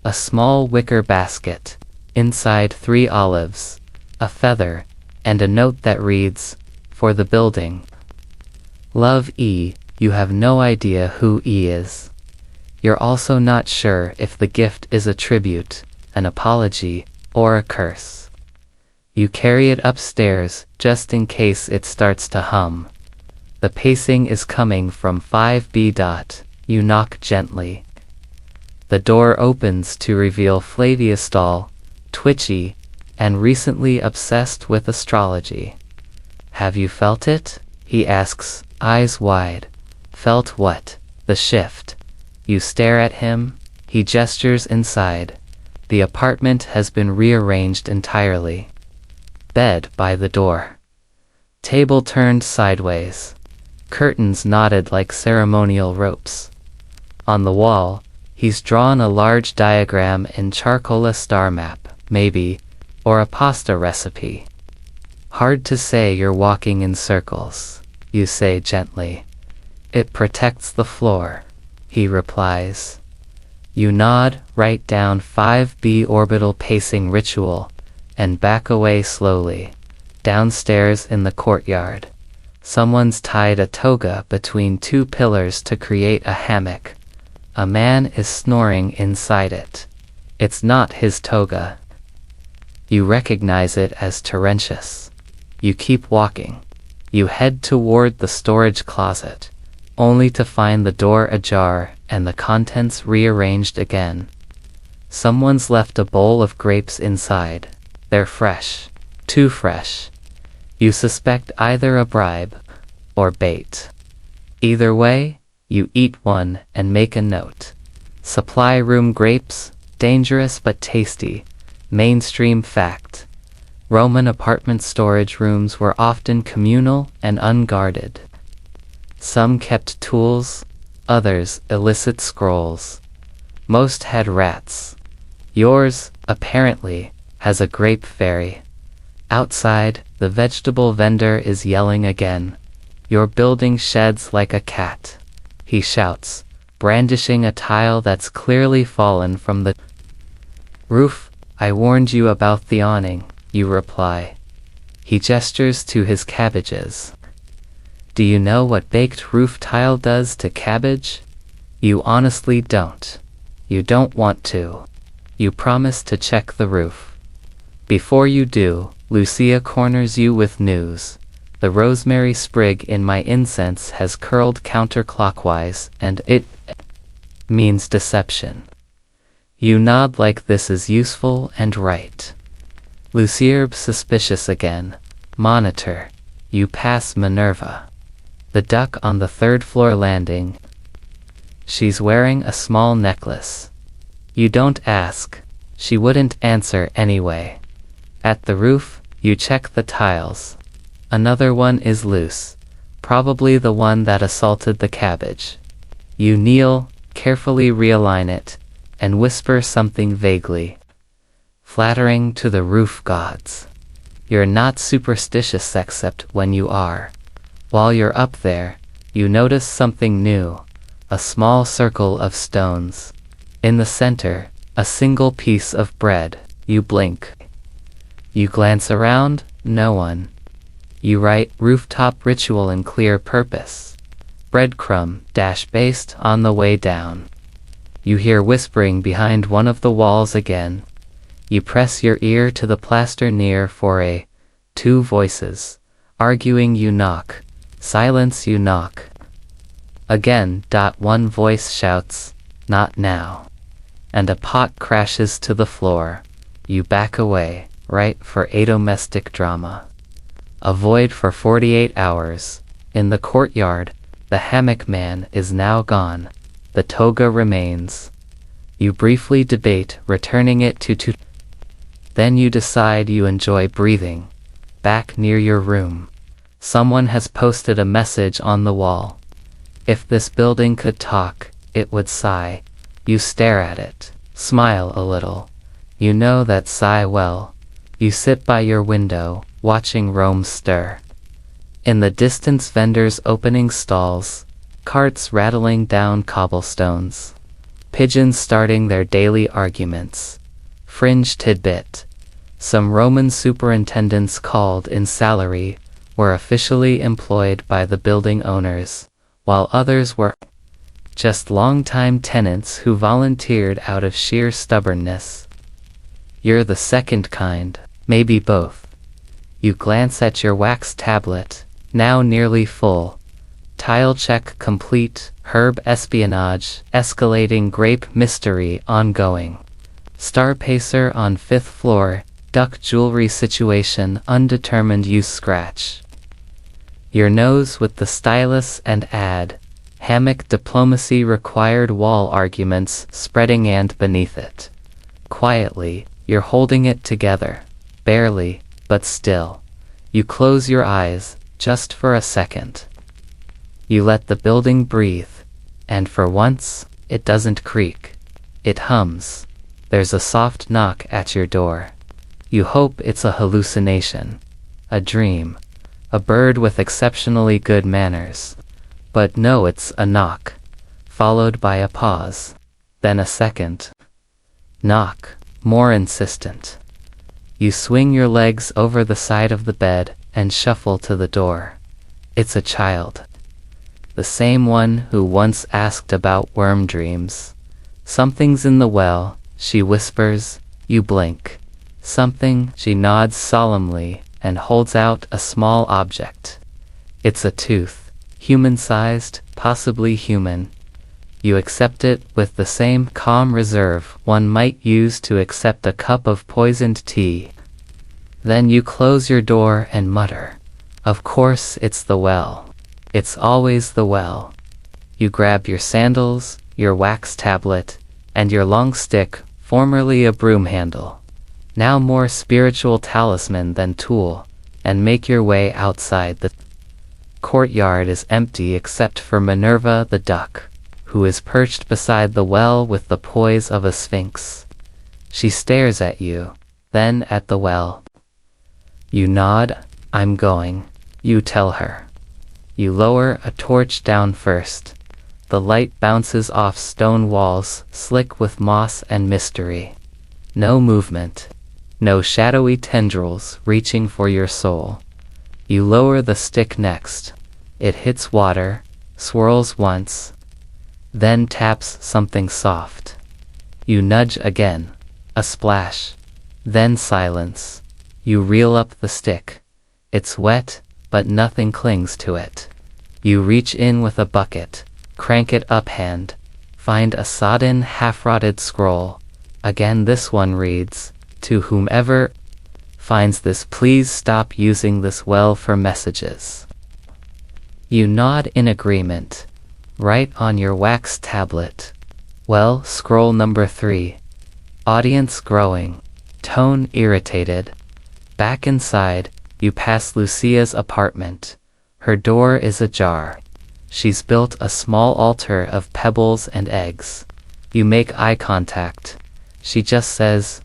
A small wicker basket, inside 3 olives, a feather, and a note that reads, "For the building. Love E." You have no idea who E is. You're also not sure if the gift is a tribute, an apology, or a curse. You carry it upstairs just in case it starts to hum. The pacing is coming from 5B. You knock gently. The door opens to reveal Flavius Stahl, twitchy, and recently obsessed with astrology. Have you felt it? He asks, eyes wide. Felt what? The shift. You stare at him. He gestures inside. The apartment has been rearranged entirely. Bed by the door. Table turned sideways. Curtains knotted like ceremonial ropes. On the wall, he's drawn a large diagram in charcoal, a star map, maybe, or a pasta recipe. Hard to say, you're walking in circles, you say gently. It protects the floor, he replies. You nod, write down 5B orbital pacing ritual, and back away slowly. Downstairs in the courtyard, someone's tied a toga between 2 pillars to create a hammock. A man is snoring inside it. It's not his toga. You recognize it as Terentius. You keep walking. You head toward the storage closet, only to find the door ajar and the contents rearranged again. Someone's left a bowl of grapes inside. They're fresh. Too fresh. You suspect either a bribe or bait. Either way, you eat one and make a note. Supply room grapes, dangerous but tasty. Mainstream fact. Roman apartment storage rooms were often communal and unguarded. Some kept tools, others illicit scrolls. Most had rats. Yours, apparently, has a grape fairy. Outside, the vegetable vendor is yelling again. Your building sheds like a cat, he shouts, brandishing a tile that's clearly fallen from the roof. I warned you about the awning, you reply. He gestures to his cabbages. Do you know what baked roof tile does to cabbage? You honestly don't. You don't want to. You promise to check the roof. Before you do, Lucia corners you with news. The rosemary sprig in my incense has curled counterclockwise, and it means deception. You nod like this is useful and right. Lucier's suspicious again. Monitor. You pass Minerva, the duck on the 3rd-floor landing. She's wearing a small necklace. You don't ask. She wouldn't answer anyway. At the roof, you check the tiles. Another one is loose, probably the one that assaulted the cabbage. You kneel, carefully realign it, and whisper something vaguely flattering to the roof gods. You're not superstitious except when you are. While you're up there, you notice something new, a small circle of stones. In the center, a single piece of bread. You blink. You glance around, no one. You write rooftop ritual in clear purpose. Breadcrumb dash based on the way down. You hear whispering behind one of the walls again. You press your ear to the plaster near for a two voices. Arguing you knock. Silence you knock. Again. One voice shouts, not now. And a pot crashes to the floor. You back away, right for a domestic drama. A void for 48 hours. In the courtyard, the hammock man is now gone. The toga remains. You briefly debate returning it to Then you decide you enjoy breathing. Back near your room. Someone has posted a message on the wall. If this building could talk, it would sigh. You stare at it, smile a little. You know that sigh well. You sit by your window, watching Rome stir. In the distance, vendors opening stalls, carts rattling down cobblestones, pigeons starting their daily arguments. Fringe tidbit. Some Roman superintendents called in salary were officially employed by the building owners, while others were just long-time tenants who volunteered out of sheer stubbornness. You're the second kind, maybe both. You glance at your wax tablet, now nearly full. Tile check complete, herb espionage, escalating grape mystery ongoing. Star pacer on 5th floor, duck jewelry situation undetermined use scratch. Your nose with the stylus and add, hammock diplomacy required wall arguments spreading and beneath it. Quietly, you're holding it together. Barely, but still. You close your eyes, just for a second. You let the building breathe, and for once, it doesn't creak. It hums. There's a soft knock at your door. You hope it's a hallucination, a dream, a bird with exceptionally good manners. But no, it's a knock, followed by a pause, then a second knock, more insistent. You swing your legs over the side of the bed and shuffle to the door. It's a child. The same one who once asked about worm dreams. Something's in the well, she whispers. You blink. Something, she nods solemnly and holds out a small object. It's a tooth, human-sized, possibly human. You accept it with the same calm reserve one might use to accept a cup of poisoned tea. Then you close your door and mutter, "Of course it's the well. It's always the well." You grab your sandals, your wax tablet, and your long stick, formerly a broom handle, now more spiritual talisman than tool, and make your way outside. The courtyard is empty except for Minerva the duck, who is perched beside the well with the poise of a sphinx. She stares at you, then at the well. You nod. "I'm going," you tell her. You lower a torch down first. The light bounces off stone walls, slick with moss and mystery. No movement. No shadowy tendrils reaching for your soul. You lower the stick next. It hits water, swirls once, then taps something soft. You nudge again. A splash. Then silence. You reel up the stick. It's wet, but nothing clings to it. You reach in with a bucket, crank it up hand, find a sodden, half-rotted scroll. Again this one reads, "To whomever finds this, please stop using this well for messages." You nod in agreement. Write on your wax tablet. Well, scroll number 3. Audience growing. Tone irritated. Back inside, you pass Lucia's apartment. Her door is ajar. She's built a small altar of pebbles and eggs. You make eye contact. She just says,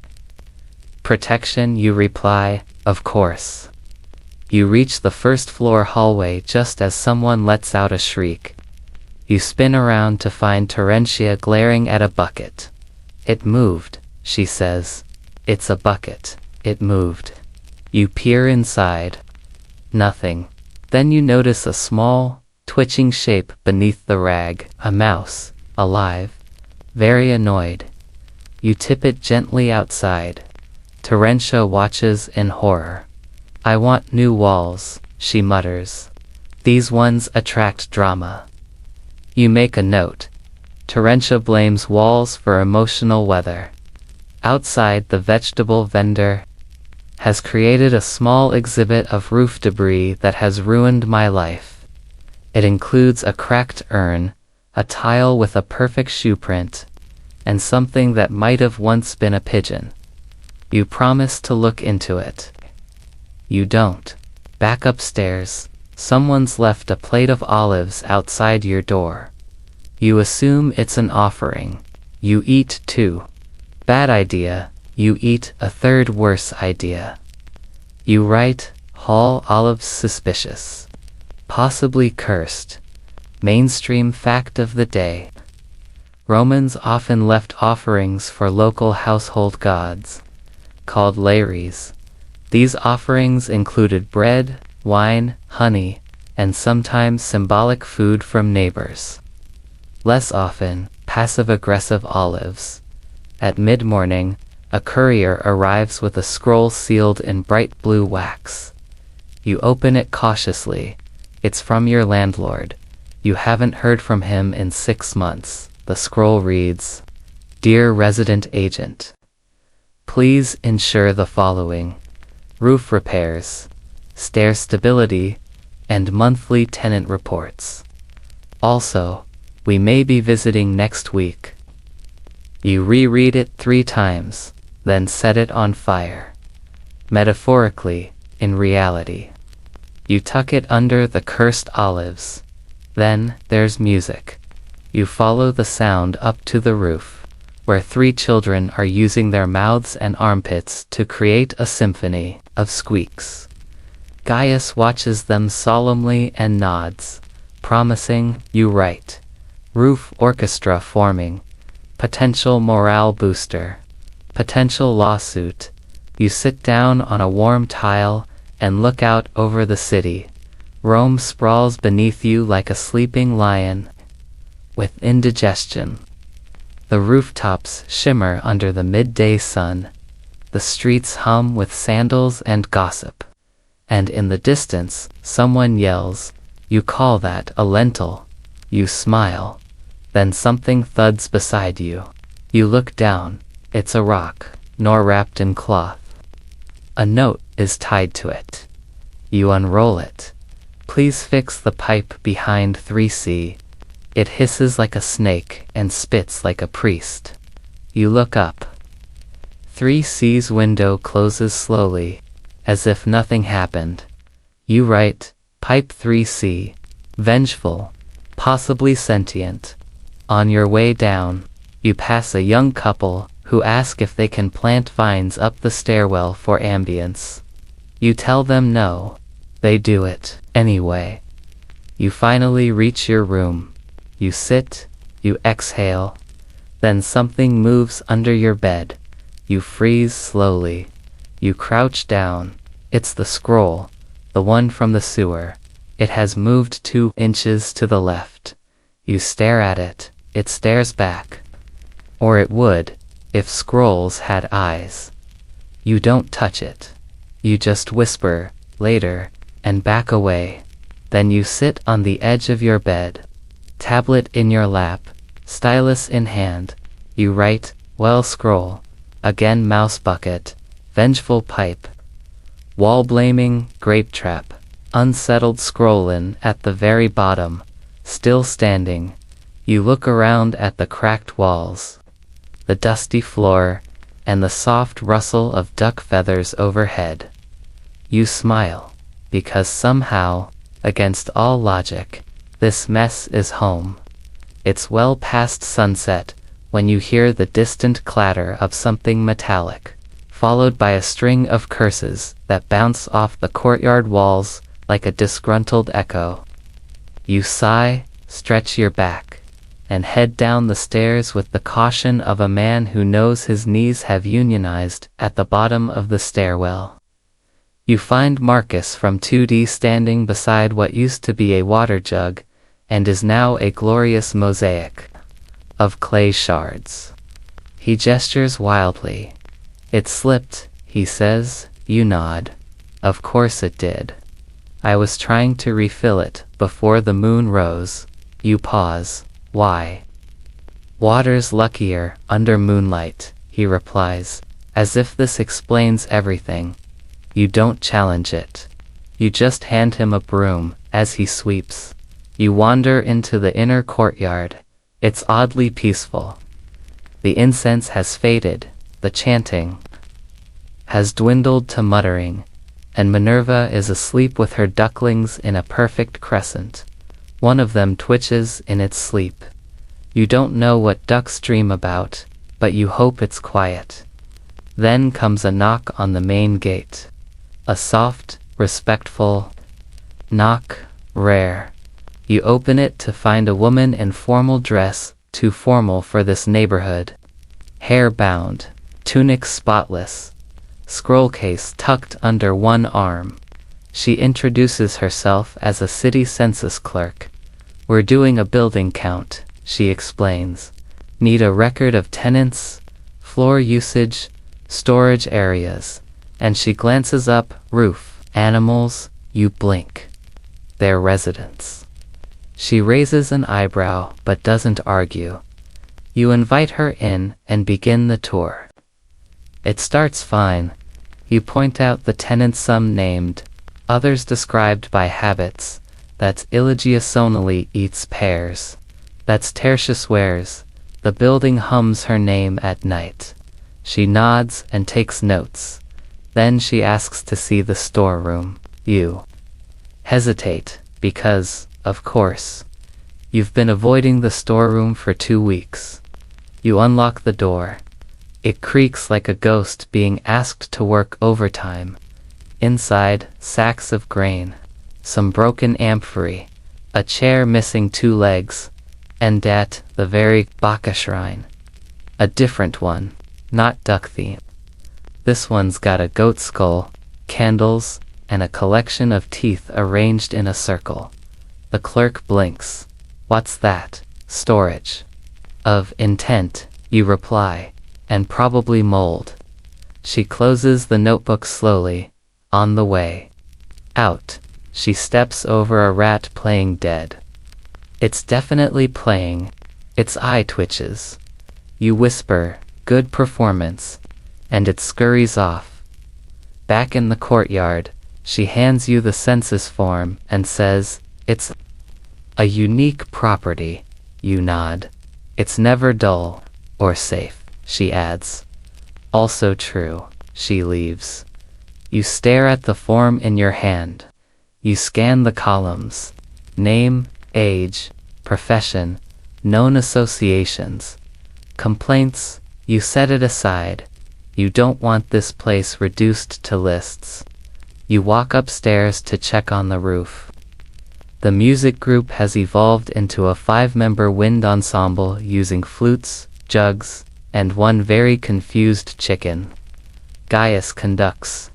"Protection," you reply, "Of course." You reach the first floor hallway just as someone lets out a shriek. You spin around to find Terentia glaring at a bucket. "It moved," she says. "It's a bucket. It moved." You peer inside. Nothing. Then you notice a small, twitching shape beneath the rag. A mouse, alive, very annoyed. You tip it gently outside. Terentia watches in horror. "I want new walls," she mutters. "These ones attract drama." You make a note. Terentia blames walls for emotional weather. Outside, the vegetable vendor has created a small exhibit of roof debris that has ruined my life. It includes a cracked urn, a tile with a perfect shoe print, and something that might have once been a pigeon. You promise to look into it. You don't. Back upstairs, someone's left a plate of olives outside your door. You assume it's an offering. You eat two. Bad idea. You eat a third worse idea. You write, "Hall olives suspicious. Possibly cursed." Mainstream fact of the day. Romans often left offerings for local household gods, called lares. These offerings included bread, wine, honey, and sometimes symbolic food from neighbors. Less often, passive-aggressive olives. At mid-morning, a courier arrives with a scroll sealed in bright blue wax. You open it cautiously. It's from your landlord. You haven't heard from him in 6 months. The scroll reads, "Dear resident agent, please ensure the following: roof repairs, stair stability, and monthly tenant reports. Also, we may be visiting next week." You reread it 3 times, then set it on fire. Metaphorically, in reality. You tuck it under the cursed olives. Then, there's music. You follow the sound up to the roof, where 3 children are using their mouths and armpits to create a symphony of squeaks. Gaius watches them solemnly and nods, promising. You write, "Roof orchestra forming. Potential morale booster. Potential lawsuit." You sit down on a warm tile and look out over the city. Rome sprawls beneath you like a sleeping lion, with indigestion. The rooftops shimmer under the midday sun. The streets hum with sandals and gossip. And in the distance, someone yells, "You call that a lentil?" You smile. Then something thuds beside you. You look down. It's a rock, nor wrapped in cloth. A note is tied to it. You unroll it. "Please fix the pipe behind 3C. It hisses like a snake and spits like a priest." You look up. 3C's window closes slowly, as if nothing happened. You write, "Pipe 3C. Vengeful, possibly sentient." On your way down, you pass a young couple who ask if they can plant vines up the stairwell for ambience. You tell them no. They do it anyway. You finally reach your room. You sit, you exhale. Then something moves under your bed. You freeze slowly. You crouch down. It's the scroll, the one from the sewer. It has moved 2 inches to the left. You stare at it. It stares back. Or it would, if scrolls had eyes. You don't touch it. You just whisper, "Later," and back away. Then you sit on the edge of your bed. Tablet in your lap, stylus in hand. You write, "Well, scroll." Again mouse bucket, vengeful pipe. Wall blaming, grape trap. Unsettled scrollin' at the very bottom, still standing. You look around at the cracked walls, the dusty floor, and the soft rustle of duck feathers overhead. You smile, because somehow, against all logic, This mess is home. It's well past sunset when you hear the distant clatter of something metallic, followed by a string of curses that bounce off the courtyard walls like a disgruntled echo. You sigh, stretch your back, and head down the stairs with the caution of a man who knows his knees have unionized at the bottom of the stairwell. You find Marcus from 2D standing beside what used to be a water jug and is now a glorious mosaic of clay shards. He gestures wildly. "It slipped," he says. You nod. "Of course it did. I was trying to refill it before the moon rose." You pause. "Why?" "Water's luckier under moonlight," he replies, as if this explains everything. You don't challenge it. You just hand him a broom as he sweeps. You wander into the inner courtyard. It's oddly peaceful. The incense has faded, the chanting has dwindled to muttering, and Minerva is asleep with her ducklings in a perfect crescent. One of them twitches in its sleep. You don't know what ducks dream about, but you hope it's quiet. Then comes a knock on the main gate. A soft, respectful knock, rare. You open it to find a woman in formal dress, too formal for this neighborhood. Hair bound, tunic spotless, scroll case tucked under one arm. She introduces herself as a city census clerk. "We're doing a building count," she explains. "Need a record of tenants, floor usage, storage areas." And she glances up. "Roof, animals." You blink. "They're residents." She raises an eyebrow but doesn't argue. You invite her in and begin the tour. It starts fine. You point out the tenants, some named, others described by habits. That's Iligia Sonali eats pears. That's Tertius wears. The building hums her name at night. She nods and takes notes. Then she asks to see the storeroom. You hesitate because, of course, you've been avoiding the storeroom for 2 weeks. You unlock the door. It creaks like a ghost being asked to work overtime. Inside, sacks of grain, some broken amphory, a chair missing 2 legs, and at the very Baccha shrine, a different one, not duck themed. This one's got a goat skull, candles, and a collection of teeth arranged in a circle. The clerk blinks. "What's that?" "Storage." "Of intent," you reply, "and probably mold." She closes the notebook slowly. On the way out, she steps over a rat playing dead. It's definitely playing. Its eye twitches. You whisper, "Good performance," and it scurries off. Back in the courtyard, she hands you the census form and says, "It's a unique property." You nod. "It's never dull or safe," she adds. "Also true." She leaves. You stare at the form in your hand. You scan the columns. Name, age, profession, known associations, complaints. You set it aside. You don't want this place reduced to lists. You walk upstairs to check on the roof. The music group has evolved into a 5-member wind ensemble using flutes, jugs, and one very confused chicken. Gaius conducts.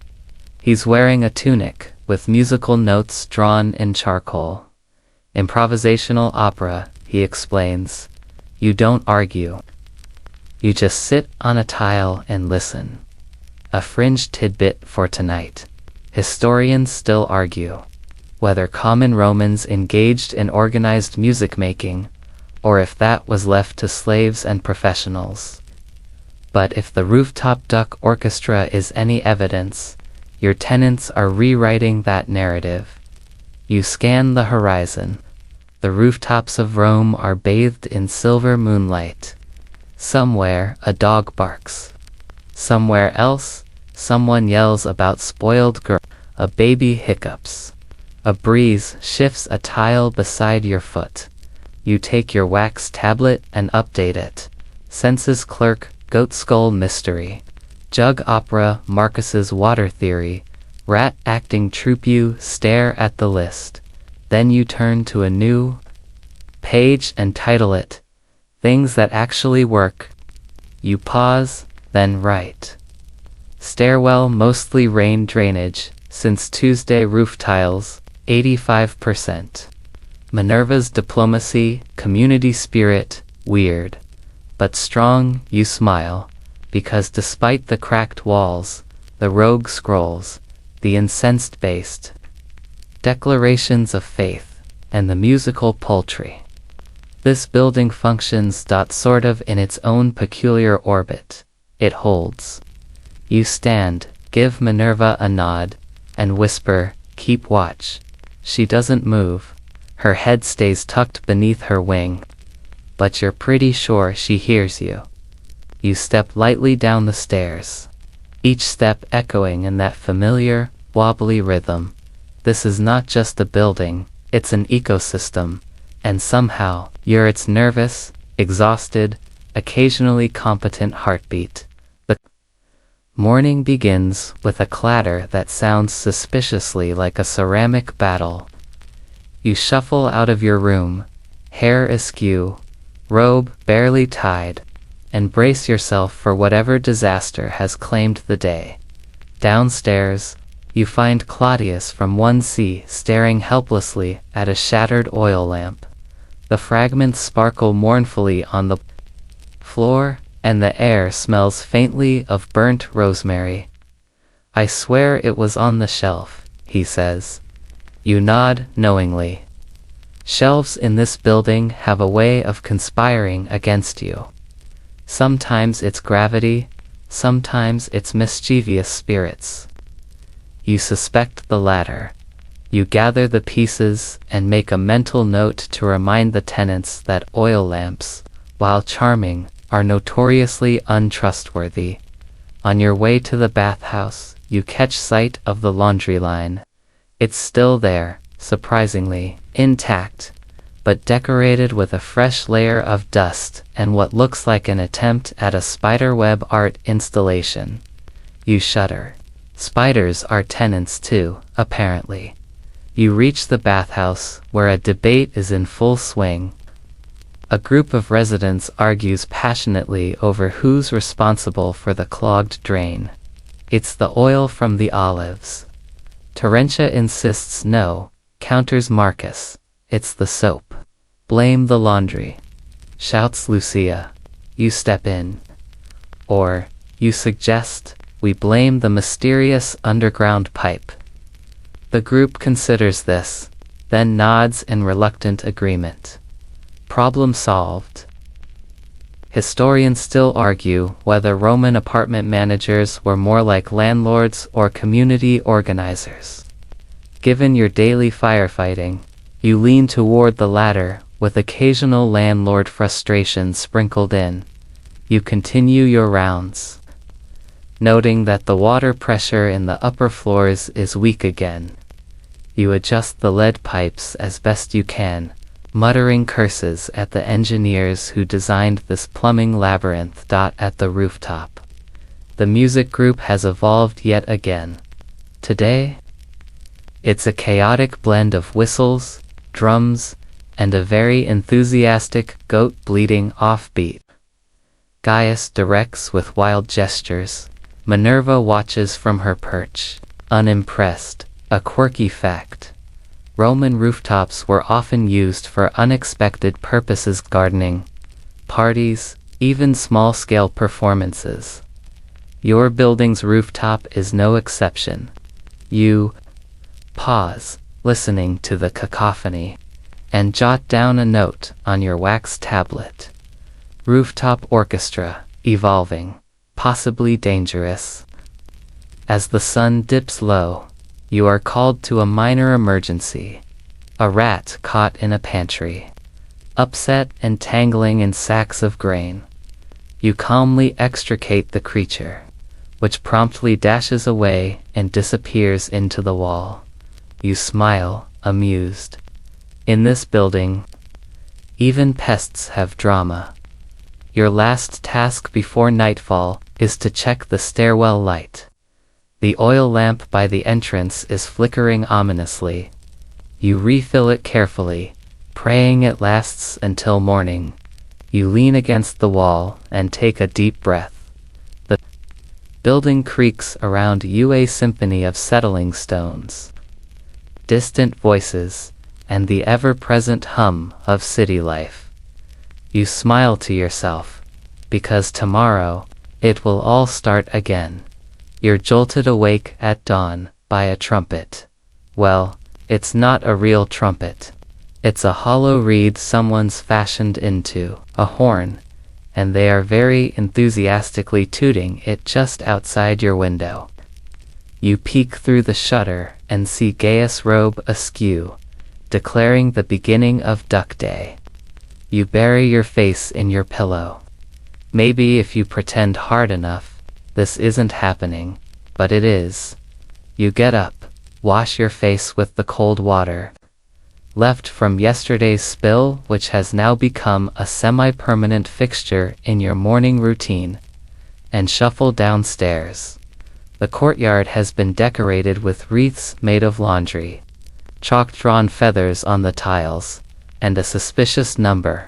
He's wearing a tunic with musical notes drawn in charcoal. "Improvisational opera," he explains. You don't argue. You just sit on a tile and listen. A fringe tidbit for tonight. Historians still argue whether common Romans engaged in organized music making, or if that was left to slaves and professionals. But if the rooftop duck orchestra is any evidence, your tenants are rewriting that narrative. You scan the horizon. The rooftops of Rome are bathed in silver moonlight. Somewhere a dog barks. Somewhere else, someone yells about spoiled girl. A baby hiccups. A breeze shifts a tile beside your foot. You take your wax tablet and update it. Census clerk, goat skull mystery. Jug opera, Marcus's water theory. Rat acting troupe. You stare at the list. Then you turn to a new page and title it, Things That Actually Work. You pause, then write. Stairwell mostly rain drainage, since Tuesday roof tiles, 85%. Minerva's diplomacy, community spirit, weird. But strong, you smile, because despite the cracked walls, the rogue scrolls, the incensed-based declarations of faith, and the musical poultry. This building functions sort of in its own peculiar orbit. It holds. You stand, give Minerva a nod, and whisper, keep watch. She doesn't move. Her head stays tucked beneath her wing. But you're pretty sure she hears you. You step lightly down the stairs, each step echoing in that familiar, wobbly rhythm. This is not just a building, it's an ecosystem, and somehow, you're its nervous, exhausted, occasionally competent heartbeat. The morning begins with a clatter that sounds suspiciously like a ceramic battle. You shuffle out of your room, hair askew, robe barely tied, and brace yourself for whatever disaster has claimed the day. Downstairs, you find Claudius from 1C staring helplessly at a shattered oil lamp. The fragments sparkle mournfully on the floor, and the air smells faintly of burnt rosemary. I swear it was on the shelf, he says. You nod knowingly. Shelves in this building have a way of conspiring against you. Sometimes it's gravity, sometimes it's mischievous spirits. You suspect the latter. You gather the pieces and make a mental note to remind the tenants that oil lamps, while charming, are notoriously untrustworthy. On your way to the bathhouse, you catch sight of the laundry line. It's still there, surprisingly, intact, but decorated with a fresh layer of dust and what looks like an attempt at a spiderweb art installation. You shudder. Spiders are tenants too, apparently. You reach the bathhouse, where a debate is in full swing. A group of residents argues passionately over who's responsible for the clogged drain. It's the oil from the olives. Terentia insists no, counters Marcus. It's the soap. Blame the laundry, shouts Lucia. You step in. Or, you suggest, we blame the mysterious underground pipe. The group considers this, then nods in reluctant agreement. Problem solved. Historians still argue whether Roman apartment managers were more like landlords or community organizers. Given your daily firefighting, you lean toward the latter, with occasional landlord frustration sprinkled in. You continue your rounds, noting that the water pressure in the upper floors is weak again. You adjust the lead pipes as best you can, muttering curses at the engineers who designed this plumbing labyrinth. At the rooftop, the music group has evolved yet again. Today, it's a chaotic blend of whistles, drums, and a very enthusiastic goat bleating offbeat. Gaius directs with wild gestures. Minerva watches from her perch, unimpressed. A quirky fact. Roman rooftops were often used for unexpected purposes: gardening, parties, even small-scale performances. Your building's rooftop is no exception. You pause, listening to the cacophony, and jot down a note on your wax tablet. Rooftop orchestra, evolving, possibly dangerous. As the sun dips low, you are called to a minor emergency. A rat caught in a pantry, upset and tangling in sacks of grain. You calmly extricate the creature, which promptly dashes away and disappears into the wall. You smile, amused. In this building, even pests have drama. Your last task before nightfall is to check the stairwell light. The oil lamp by the entrance is flickering ominously. You refill it carefully, praying it lasts until morning. You lean against the wall and take a deep breath. The building creaks around you, a symphony of settling stones, distant voices, and the ever-present hum of city life. You smile to yourself, because tomorrow, it will all start again. You're jolted awake at dawn by a trumpet. Well, it's not a real trumpet. It's a hollow reed someone's fashioned into a horn, and they are very enthusiastically tooting it just outside your window. You peek through the shutter and see Gaius' robe askew, declaring the beginning of Duck Day. You bury your face in your pillow. Maybe if you pretend hard enough, this isn't happening, but it is. You get up, wash your face with the cold water left from yesterday's spill, which has now become a semi-permanent fixture in your morning routine, and shuffle downstairs. The courtyard has been decorated with wreaths made of laundry, chalk-drawn feathers on the tiles, and a suspicious number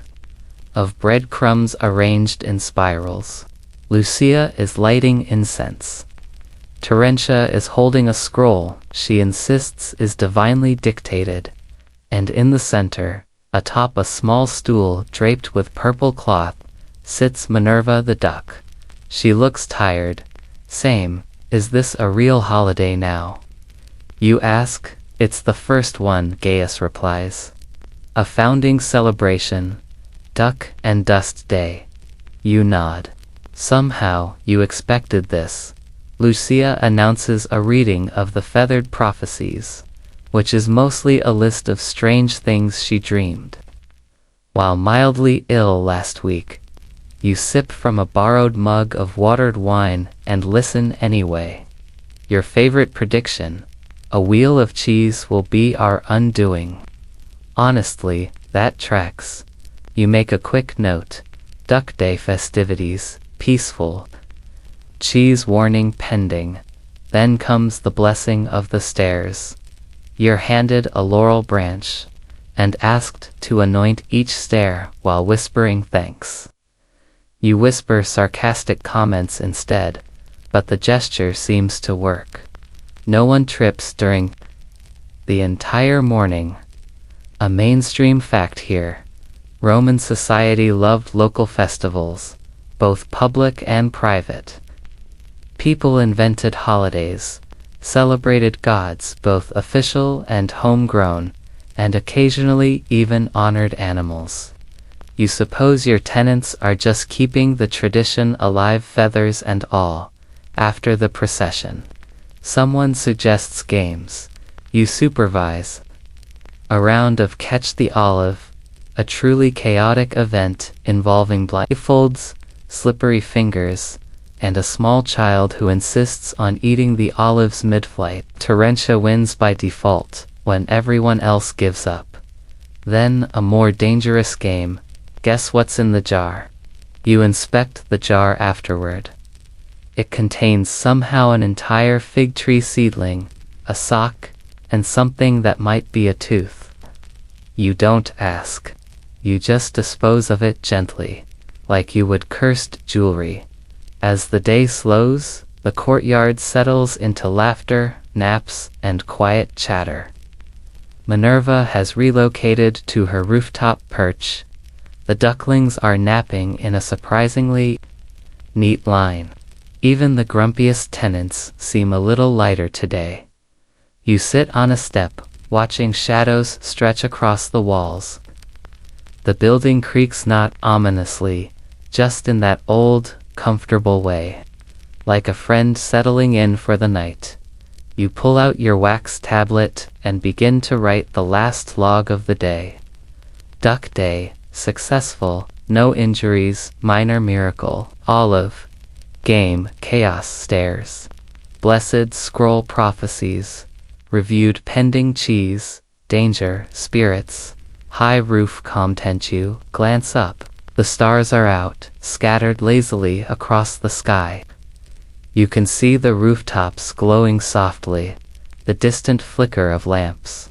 of breadcrumbs arranged in spirals. Lucia is lighting incense. Terentia is holding a scroll she insists is divinely dictated, and in the center, atop a small stool draped with purple cloth, sits Minerva the duck. She looks tired. Same. Is this a real holiday now? You ask. It's the first one, Gaius replies. A founding celebration. Duck and Dust Day. You nod. Somehow, you expected this. Lucia announces a reading of the Feathered Prophecies, which is mostly a list of strange things she dreamed. While mildly ill last week, you sip from a borrowed mug of watered wine and listen anyway. Your favorite prediction, a wheel of cheese will be our undoing. Honestly, that tracks. You make a quick note. Duck Day festivities, peaceful. Cheese warning pending. Then comes the blessing of the stairs. You're handed a laurel branch, and asked to anoint each stair while whispering thanks. You whisper sarcastic comments instead, but the gesture seems to work. No one trips during the entire morning. A mainstream fact here. Roman society loved local festivals, both public and private. People invented holidays, celebrated gods, both official and homegrown, and occasionally even honored animals. You suppose your tenants are just keeping the tradition alive, feathers and all. After the procession, someone suggests games. You supervise. A round of Catch the Olive, a truly chaotic event involving blindfolds, slippery fingers, and a small child who insists on eating the olives mid-flight. Terentia wins by default, when everyone else gives up. Then a more dangerous game. Guess what's in the jar? You inspect the jar afterward. It contains somehow an entire fig tree seedling, a sock, and something that might be a tooth. You don't ask. You just dispose of it gently, like you would cursed jewelry. As the day slows, the courtyard settles into laughter, naps, and quiet chatter. Minerva has relocated to her rooftop perch. The ducklings are napping in a surprisingly neat line. Even the grumpiest tenants seem a little lighter today. You sit on a step, watching shadows stretch across the walls. The building creaks not ominously, just in that old, comfortable way. Like a friend settling in for the night. You pull out your wax tablet and begin to write the last log of the day. Duck Day, successful, no injuries, minor miracle, olive, game, chaos stairs, blessed scroll prophecies, reviewed pending cheese, danger, spirits. High roof content you, glance up. The stars are out, scattered lazily across the sky. You can see the rooftops glowing softly, the distant flicker of lamps.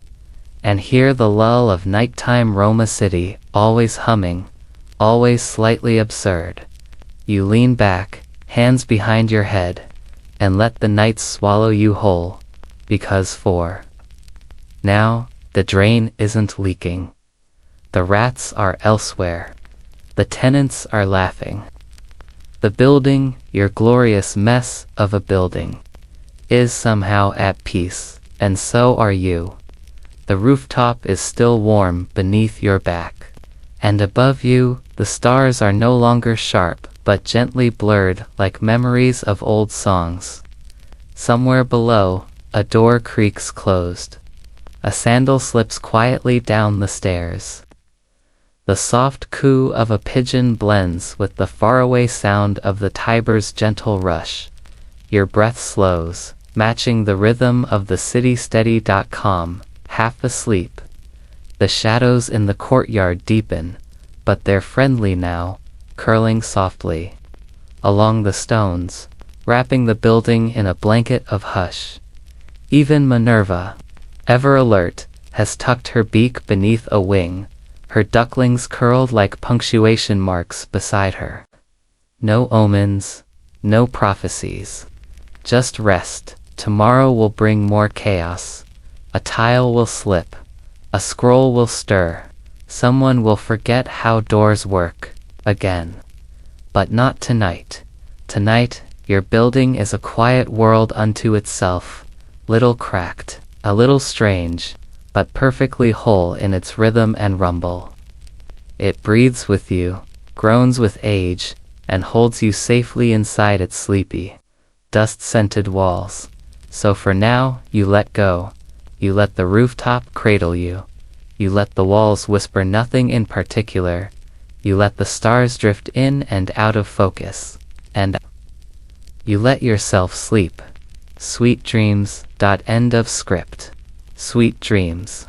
And hear the lull of nighttime Roma City, always humming, always slightly absurd. You lean back, hands behind your head, and let the night swallow you whole, because for now, the drain isn't leaking. The rats are elsewhere. The tenants are laughing. The building, your glorious mess of a building, is somehow at peace, and so are you. The rooftop is still warm beneath your back. And above you, the stars are no longer sharp, but gently blurred like memories of old songs. Somewhere below, a door creaks closed. A sandal slips quietly down the stairs. The soft coo of a pigeon blends with the faraway sound of the Tiber's gentle rush. Your breath slows, matching the rhythm of the city steady.com, half asleep. The shadows in the courtyard deepen, but they're friendly now, curling softly along the stones, wrapping the building in a blanket of hush. Even Minerva, ever alert, has tucked her beak beneath a wing, her ducklings curled like punctuation marks beside her. No omens, no prophecies. Just rest. Tomorrow will bring more chaos. A tile will slip. A scroll will stir. Someone will forget how doors work again. But not tonight. Tonight, your building is a quiet world unto itself, little cracked, a little strange, but perfectly whole in its rhythm and rumble. It breathes with you, groans with age, and holds you safely inside its sleepy, dust-scented walls. So for now, you let go. You let the rooftop cradle you. You let the walls whisper nothing in particular. You let the stars drift in and out of focus. And you let yourself sleep. Sweet dreams. End of script. Sweet dreams.